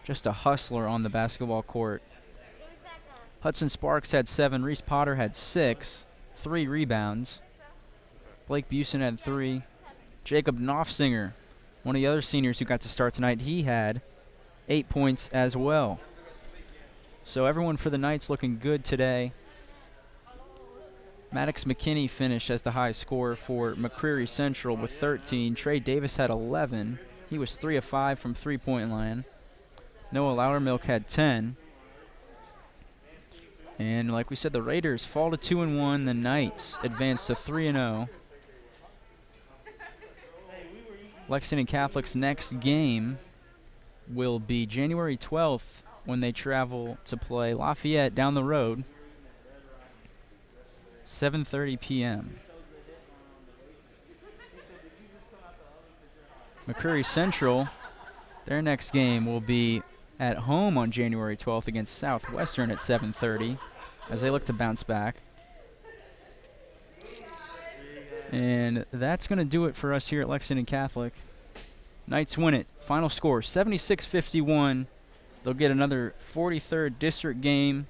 Just a hustler on the basketball court. Hudson Sparks had 7. Reese Potter had 6. 3 rebounds. Blake Busen had 3. Jacob Knopfsinger, one of the other seniors who got to start tonight, he had 8 points as well. So everyone for the Knights looking good today. Maddox McKinney finished as the high scorer for McCreary Central with 13. Trey Davis had 11. He was 3 of 5 from three-point line. Noah Loudermilk had 10. And like we said, the Raiders fall to 2-1. The Knights advance to 3-0. Lexington Catholic's next game will be January 12th when they travel to play Lafayette down the road. 7:30 p.m. McCurry Central, their next game will be at home on January 12th against Southwestern at 7:30 as they look to bounce back. And that's going to do it for us here at Lexington Catholic. Knights win it. Final score, 76-51. They'll get another 43rd district game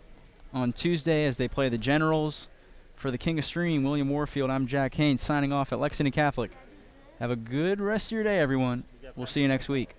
on Tuesday as they play the Generals. For the King of Stream, William Warfield, I'm Jack Haynes signing off at Lexington Catholic. Have a good rest of your day, everyone. We'll see you next week.